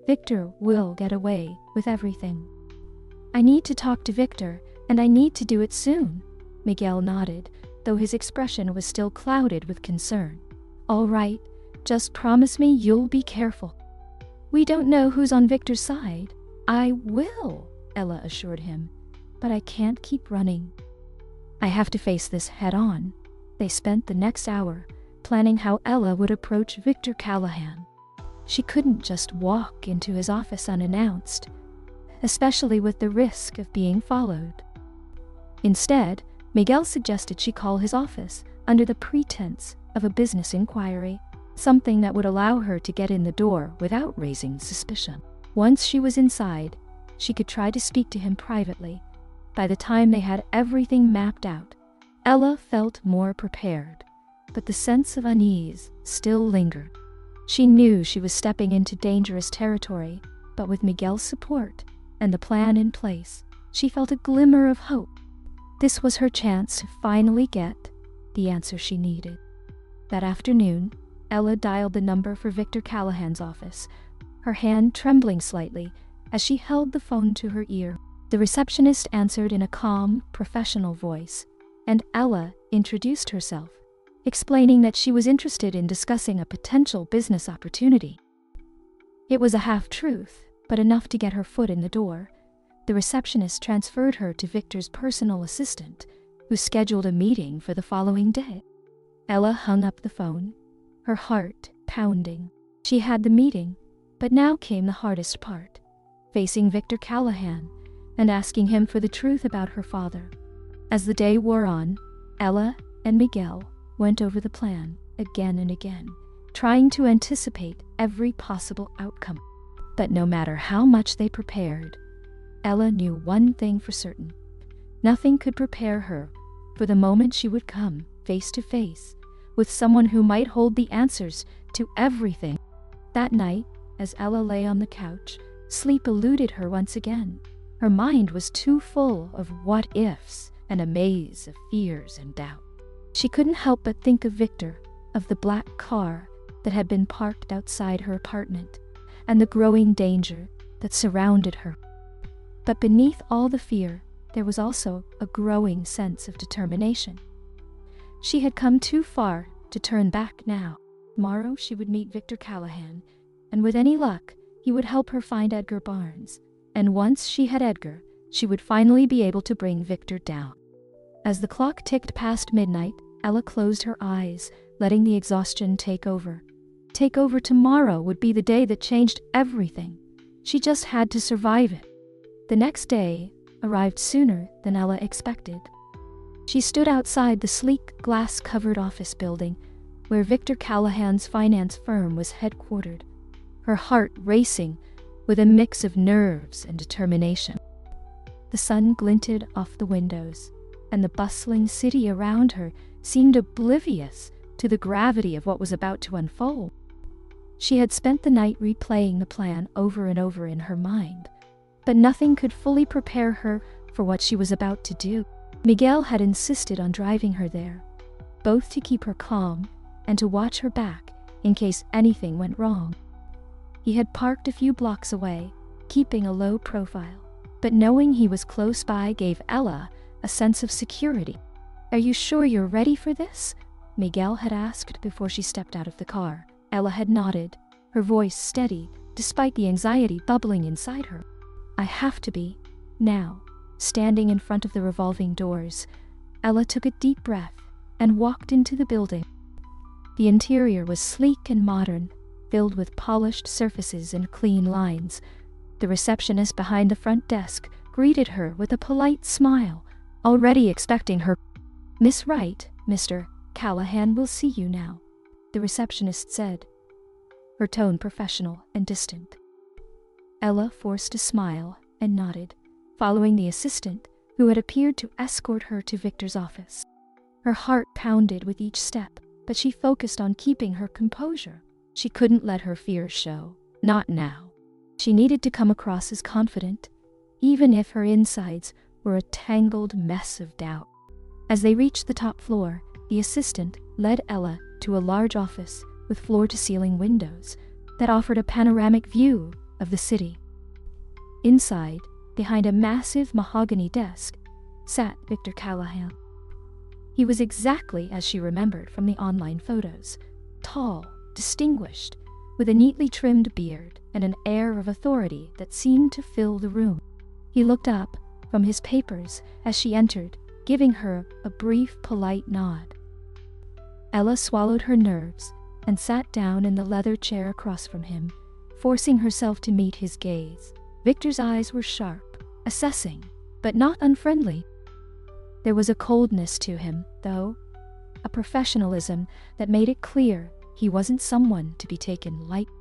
Victor will get away with everything. I need to talk to Victor, and I need to do it soon. Miguel nodded, though his expression was still clouded with concern. All right, just promise me you'll be careful. We don't know who's on Victor's side. I will, Ella assured him, but I can't keep running. I have to face this head on. They spent the next hour planning how Ella would approach Victor Callahan. She couldn't just walk into his office unannounced, especially with the risk of being followed. Instead, Miguel suggested she call his office under the pretense of a business inquiry, something that would allow her to get in the door without raising suspicion. Once she was inside, she could try to speak to him privately. By the time they had everything mapped out, Ella felt more prepared, but the sense of unease still lingered. She knew she was stepping into dangerous territory, but with Miguel's support and the plan in place, she felt a glimmer of hope. This was her chance to finally get the answer she needed. That afternoon, Ella dialed the number for Victor Callahan's office, her hand trembling slightly as she held the phone to her ear. The receptionist answered in a calm, professional voice, and Ella introduced herself, explaining that she was interested in discussing a potential business opportunity. It was a half-truth, but enough to get her foot in the door. The receptionist transferred her to Victor's personal assistant, who scheduled a meeting for the following day. Ella hung up the phone, her heart pounding. She had the meeting, but now came the hardest part, facing Victor Callahan and asking him for the truth about her father. As the day wore on, Ella and Miguel went over the plan. again and again, trying to anticipate every possible outcome. But no matter how much they prepared, Ella knew one thing for certain. Nothing could prepare her for the moment she would come face to face with someone who might hold the answers to everything. That night, as Ella lay on the couch, sleep eluded her once again. Her mind was too full of what-ifs and a maze of fears and doubt. She couldn't help but think of Victor, of the black car that had been parked outside her apartment, and the growing danger that surrounded her. But beneath all the fear, there was also a growing sense of determination. She had come too far to turn back now. Tomorrow she would meet Victor Callahan, and with any luck, he would help her find Edgar Barnes. And once she had Edgar, she would finally be able to bring Victor down. As the clock ticked past midnight, Ella closed her eyes, letting the exhaustion take over. Tomorrow would be the day that changed everything. She just had to survive it. The next day arrived sooner than Ella expected. She stood outside the sleek, glass-covered office building where Victor Callahan's finance firm was headquartered, her heart racing with a mix of nerves and determination. The sun glinted off the windows, and the bustling city around her seemed oblivious to the gravity of what was about to unfold. She had spent the night replaying the plan over and over in her mind, but nothing could fully prepare her for what she was about to do. Miguel had insisted on driving her there, both to keep her calm and to watch her back in case anything went wrong. He had parked a few blocks away, keeping a low profile, but knowing he was close by gave Ella a sense of security. "Are you sure you're ready for this?" Miguel had asked before she stepped out of the car. Ella had nodded, her voice steady despite the anxiety bubbling inside her. "I have to be, now." Standing in front of the revolving doors, Ella took a deep breath and walked into the building. The interior was sleek and modern, filled with polished surfaces and clean lines. The receptionist behind the front desk greeted her with a polite smile, already expecting her. "Miss Wright, Mr. Callahan will see you now," the receptionist said, her tone professional and distant. Ella forced a smile and nodded, following the assistant who had appeared to escort her to Victor's office. Her heart pounded with each step, but she focused on keeping her composure. She couldn't let her fears show, not now. She needed to come across as confident, even if her insides were a tangled mess of doubt. As they reached the top floor, the assistant led Ella to a large office with floor-to-ceiling windows that offered a panoramic view of the city. Inside, behind a massive mahogany desk, sat Victor Callahan. He was exactly as she remembered from the online photos, tall, distinguished, with a neatly trimmed beard and an air of authority that seemed to fill the room. He looked up from his papers as she entered, giving her a brief, polite nod. Ella swallowed her nerves and sat down in the leather chair across from him, forcing herself to meet his gaze. Victor's eyes were sharp, assessing, but not unfriendly. There was a coldness to him, though, a professionalism that made it clear he wasn't someone to be taken lightly.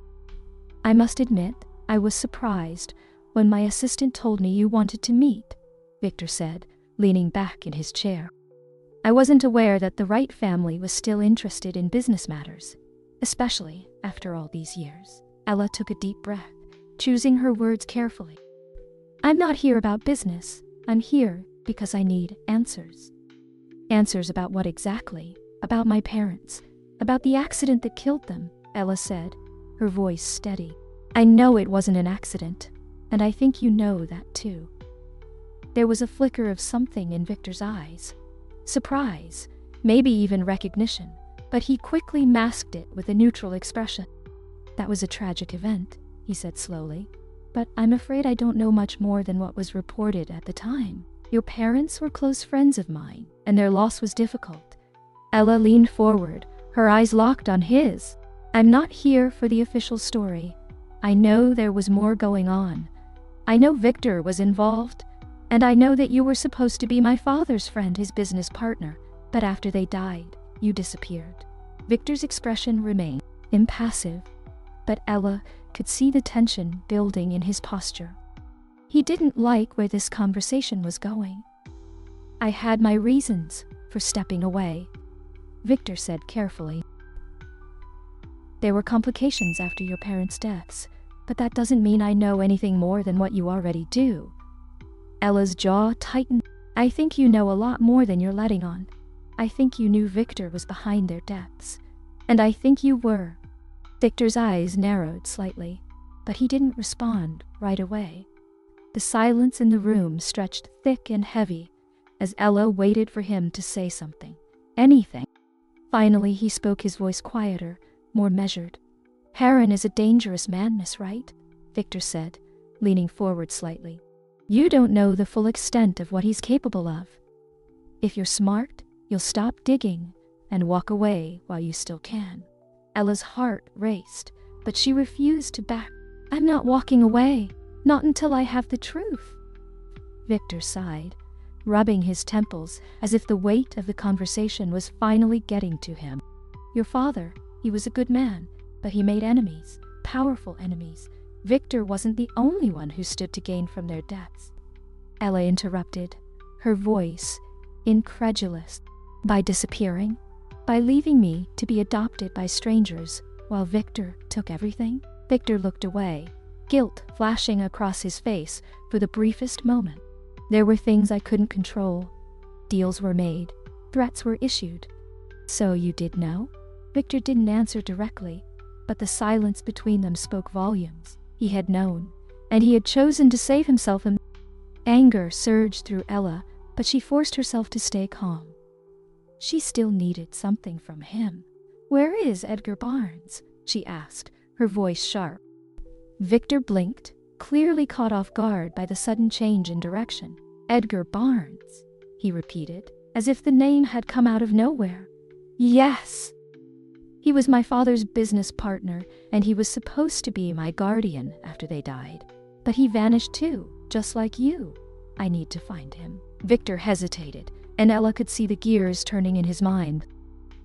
"I must admit, I was surprised when my assistant told me you wanted to meet," Victor said, leaning back in his chair. "I wasn't aware that the Wright family was still interested in business matters, especially after all these years." Ella took a deep breath, choosing her words carefully. "I'm not here about business. I'm here because I need answers." "Answers about what exactly?" "About my parents. About the accident that killed them," Ella said, her voice steady. "I know it wasn't an accident, and I think you know that too." There was a flicker of something in Victor's eyes. Surprise, maybe even recognition, but he quickly masked it with a neutral expression. "That was a tragic event," he said slowly, "but I'm afraid I don't know much more than what was reported at the time. Your parents were close friends of mine, and their loss was difficult." Ella leaned forward, her eyes locked on his. "I'm not here for the official story. I know there was more going on. I know Victor was involved, and I know that you were supposed to be my father's friend, his business partner, but after they died, you disappeared." Victor's expression remained impassive, but Ella could see the tension building in his posture. He didn't like where this conversation was going. "I had my reasons for stepping away," Victor said carefully. "There were complications after your parents' deaths, but that doesn't mean I know anything more than what you already do." Ella's jaw tightened. "I think you know a lot more than you're letting on. I think you knew Victor was behind their deaths. And I think you were." Victor's eyes narrowed slightly, but he didn't respond right away. The silence in the room stretched thick and heavy as Ella waited for him to say something. Anything. Finally, he spoke, his voice quieter, more measured. "Heron is a dangerous man, Miss Wright," Victor said, leaning forward slightly. "You don't know the full extent of what he's capable of. If you're smart, you'll stop digging and walk away while you still can." Ella's heart raced, but she refused to back. "I'm not walking away, not until I have the truth." Victor sighed, rubbing his temples as if the weight of the conversation was finally getting to him. "Your father, he was a good man, but he made enemies, powerful enemies. Victor wasn't the only one who stood to gain from their deaths." Ella interrupted, her voice incredulous. "By disappearing? By leaving me to be adopted by strangers while Victor took everything?" Victor looked away, guilt flashing across his face for the briefest moment. "There were things I couldn't control. Deals were made. Threats were issued." "So you did know?" Victor didn't answer directly, but the silence between them spoke volumes. He had known, and he had chosen to save himself. Anger surged through Ella, but she forced herself to stay calm. She still needed something from him. "Where is Edgar Barnes?" she asked, her voice sharp. Victor blinked, clearly caught off guard by the sudden change in direction. "Edgar Barnes," he repeated, as if the name had come out of nowhere. "Yes. He was my father's business partner, and he was supposed to be my guardian after they died. But he vanished too, just like you. I need to find him." Victor hesitated, and Ella could see the gears turning in his mind.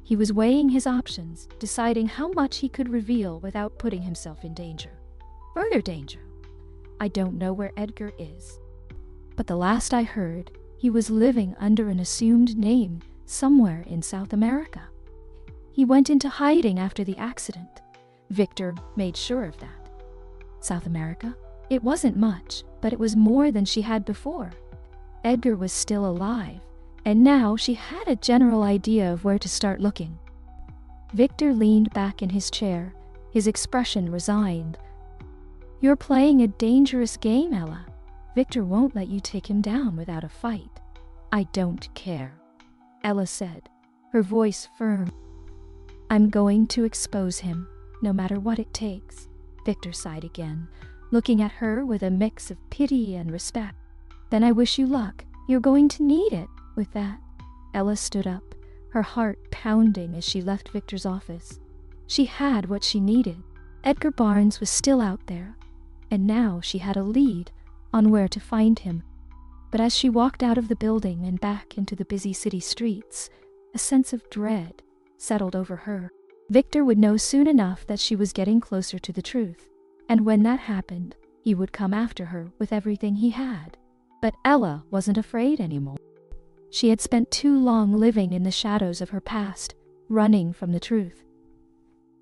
He was weighing his options, deciding how much he could reveal without putting himself in danger. Further danger. "I don't know where Edgar is. But the last I heard, he was living under an assumed name somewhere in South America. He went into hiding after the accident." Victor made sure of that. South America? It wasn't much, but it was more than she had before. Edgar was still alive, and now she had a general idea of where to start looking. Victor leaned back in his chair, his expression resigned. "You're playing a dangerous game, Ella. Victor won't let you take him down without a fight." "I don't care," Ella said, her voice firm. "I'm going to expose him, no matter what it takes." Victor sighed again, looking at her with a mix of pity and respect. "Then I wish you luck. You're going to need it." With that, Ella stood up, her heart pounding as she left Victor's office. She had what she needed. Edgar Barnes was still out there, and now she had a lead on where to find him. But as she walked out of the building and back into the busy city streets, a sense of dread settled over her. Victor would know soon enough that she was getting closer to the truth, and when that happened, he would come after her with everything he had. But Ella wasn't afraid anymore. She had spent too long living in the shadows of her past, running from the truth.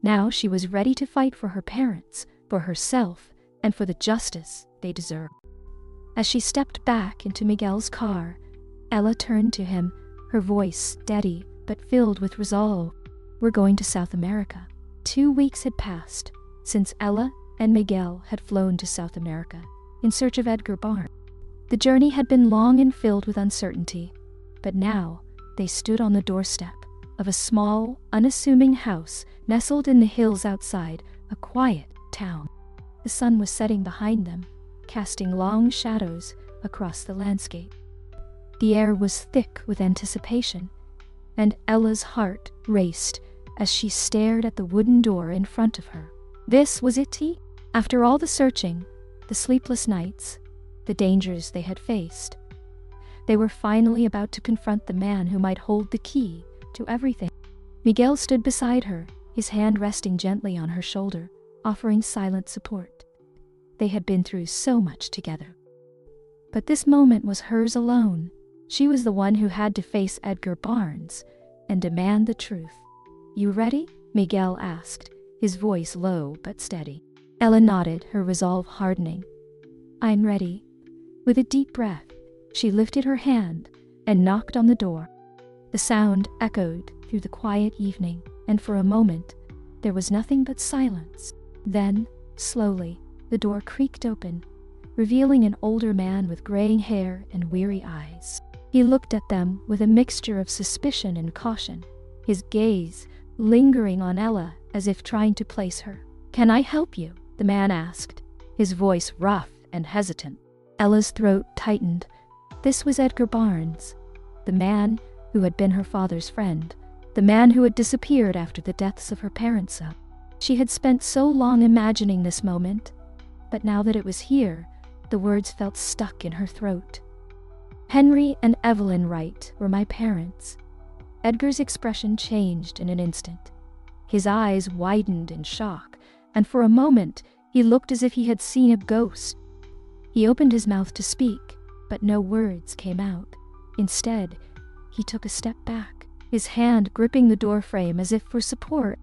Now she was ready to fight for her parents, for herself, and for the justice they deserved. As she stepped back into Miguel's car, Ella turned to him, her voice steady but filled with resolve. "We're going to South America." 2 weeks had passed since Ella and Miguel had flown to South America in search of Edgar Barnes. The journey had been long and filled with uncertainty, but now they stood on the doorstep of a small, unassuming house nestled in the hills outside a quiet town. The sun was setting behind them, casting long shadows across the landscape. The air was thick with anticipation, and Ella's heart raced as she stared at the wooden door in front of her. This was it. After all the searching, the sleepless nights, the dangers they had faced, they were finally about to confront the man who might hold the key to everything. Miguel stood beside her, his hand resting gently on her shoulder, offering silent support. They had been through so much together. But this moment was hers alone. She was the one who had to face Edgar Barnes and demand the truth. "You ready?" Miguel asked, his voice low but steady. Ella nodded, her resolve hardening. "I'm ready." With a deep breath, she lifted her hand and knocked on the door. The sound echoed through the quiet evening, and for a moment, there was nothing but silence. Then, slowly, the door creaked open, revealing an older man with graying hair and weary eyes. He looked at them with a mixture of suspicion and caution, his gaze lingering on Ella as if trying to place her. "Can I help you?" the man asked, his voice rough and hesitant. Ella's throat tightened. This was Edgar Barnes, the man who had been her father's friend, the man who had disappeared after the deaths of her parents. She had spent so long imagining this moment, but now that it was here, the words felt stuck in her throat. "Henry and Evelyn Wright were my parents." Edgar's expression changed in an instant. His eyes widened in shock, and for a moment he looked as if he had seen a ghost. He opened his mouth to speak, but no words came out. Instead, he took a step back, his hand gripping the doorframe as if for support.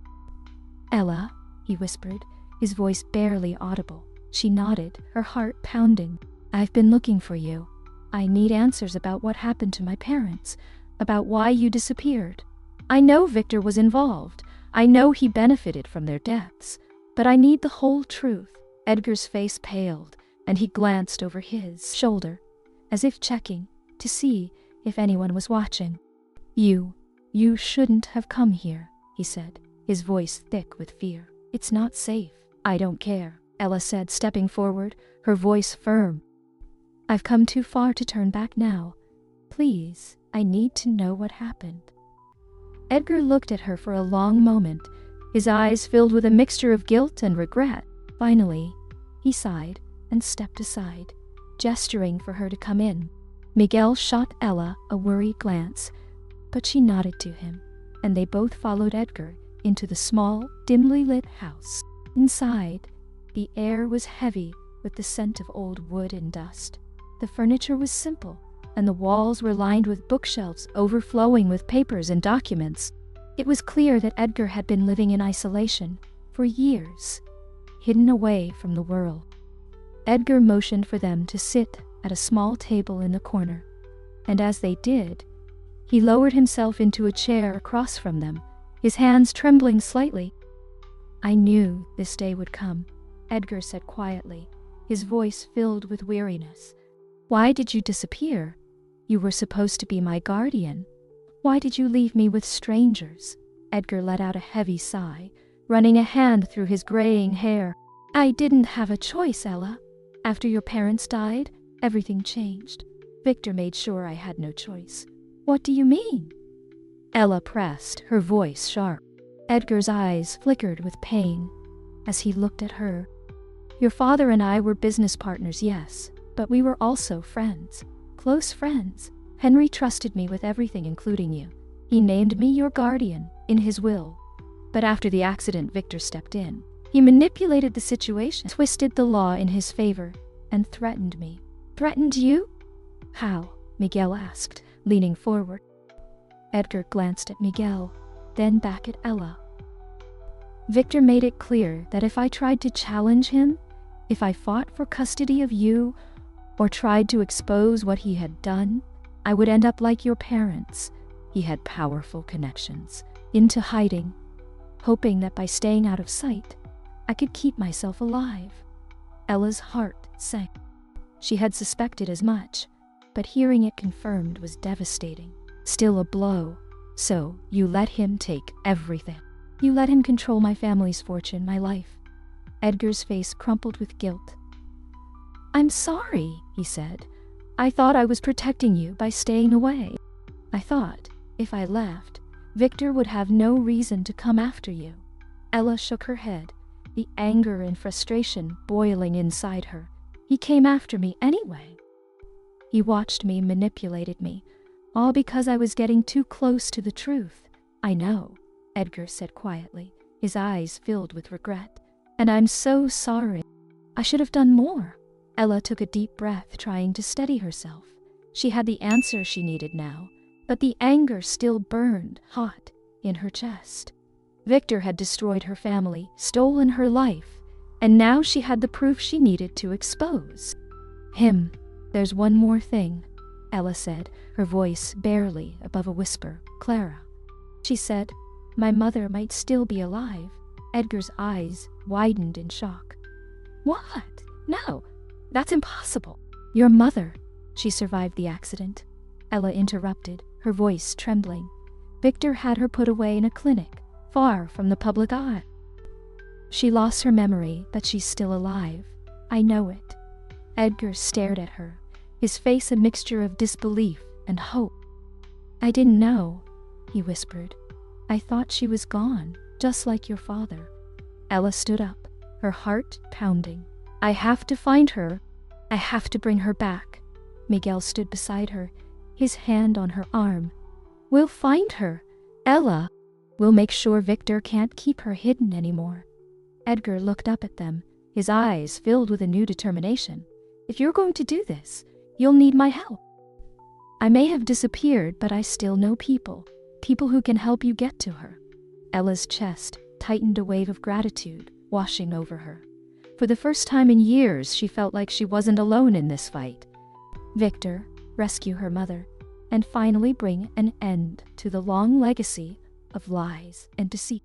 "Ella," he whispered, his voice barely audible. She nodded, her heart pounding. "I've been looking for you. I need answers about what happened to my parents, about why you disappeared. I know Victor was involved. I know he benefited from their deaths, but I need the whole truth." Edgar's face paled, and he glanced over his shoulder, as if checking to see if anyone was watching. You shouldn't have come here," he said, his voice thick with fear. "It's not safe." "I don't care," Ella said, stepping forward, her voice firm. "I've come too far to turn back now. Please, I need to know what happened." Edgar looked at her for a long moment, his eyes filled with a mixture of guilt and regret. Finally, he sighed and stepped aside, gesturing for her to come in. Miguel shot Ella a worried glance, but she nodded to him, and they both followed Edgar into the small, dimly lit house. Inside, the air was heavy with the scent of old wood and dust. The furniture was simple, and the walls were lined with bookshelves overflowing with papers and documents. It was clear that Edgar had been living in isolation for years, hidden away from the world. Edgar motioned for them to sit at a small table in the corner, and as they did, he lowered himself into a chair across from them, his hands trembling slightly. "I knew this day would come," Edgar said quietly, his voice filled with weariness. "Why did you disappear? You were supposed to be my guardian. Why did you leave me with strangers?" Edgar let out a heavy sigh, running a hand through his graying hair. "I didn't have a choice, Ella. After your parents died, everything changed. Victor made sure I had no choice." "What do you mean?" Ella pressed, her voice sharp. Edgar's eyes flickered with pain as he looked at her. "Your father and I were business partners, yes, but we were also friends. Close friends. Henry trusted me with everything, including you. He named me your guardian in his will. But after the accident, Victor stepped in. He manipulated the situation, twisted the law in his favor, and threatened me." "Threatened you? How?" Miguel asked, leaning forward. Edgar glanced at Miguel, then back at Ella. "Victor made it clear that if I tried to challenge him, if I fought for custody of you, or tried to expose what he had done, I would end up like your parents." He had powerful connections, into hiding, hoping that by staying out of sight, I could keep myself alive. Ella's heart sank. She had suspected as much, but hearing it confirmed was devastating. Still a blow. "So, you let him take everything. You let him control my family's fortune, my life." Edgar's face crumpled with guilt. "I'm sorry," he said. "I thought I was protecting you by staying away. I thought, if I left, Victor would have no reason to come after you." Ella shook her head, the anger and frustration boiling inside her. "He came after me anyway. He watched me, manipulated me, all because I was getting too close to the truth. I know. Edgar said quietly, his eyes filled with regret. And I'm so sorry. I should have done more. Ella took a deep breath, trying to steady herself. She had the answer she needed now, but the anger still burned hot in her chest. Victor had destroyed her family, stolen her life, and now she had the proof she needed to expose him. There's one more thing, Ella said, her voice barely above a whisper. Clara. She said, my mother might still be alive. Edgar's eyes widened in shock. What? No, that's impossible. Your mother, she survived the accident. Ella interrupted, her voice trembling. Victor had her put away in a clinic, far from the public eye. She lost her memory, but she's still alive. I know it. Edgar stared at her, his face a mixture of disbelief and hope. I didn't know, he whispered. I thought she was gone, just like your father. Ella stood up, her heart pounding. I have to find her. I have to bring her back. Miguel stood beside her, his hand on her arm. We'll find her, Ella. We'll make sure Victor can't keep her hidden anymore. Edgar looked up at them, his eyes filled with a new determination. If you're going to do this, you'll need my help. I may have disappeared, but I still know people who can help you get to her. Ella's chest tightened, a wave of gratitude washing over her. For the first time in years, she felt like she wasn't alone in this fight. Victor, rescue her mother, and finally bring an end to the long legacy of lies and deceit.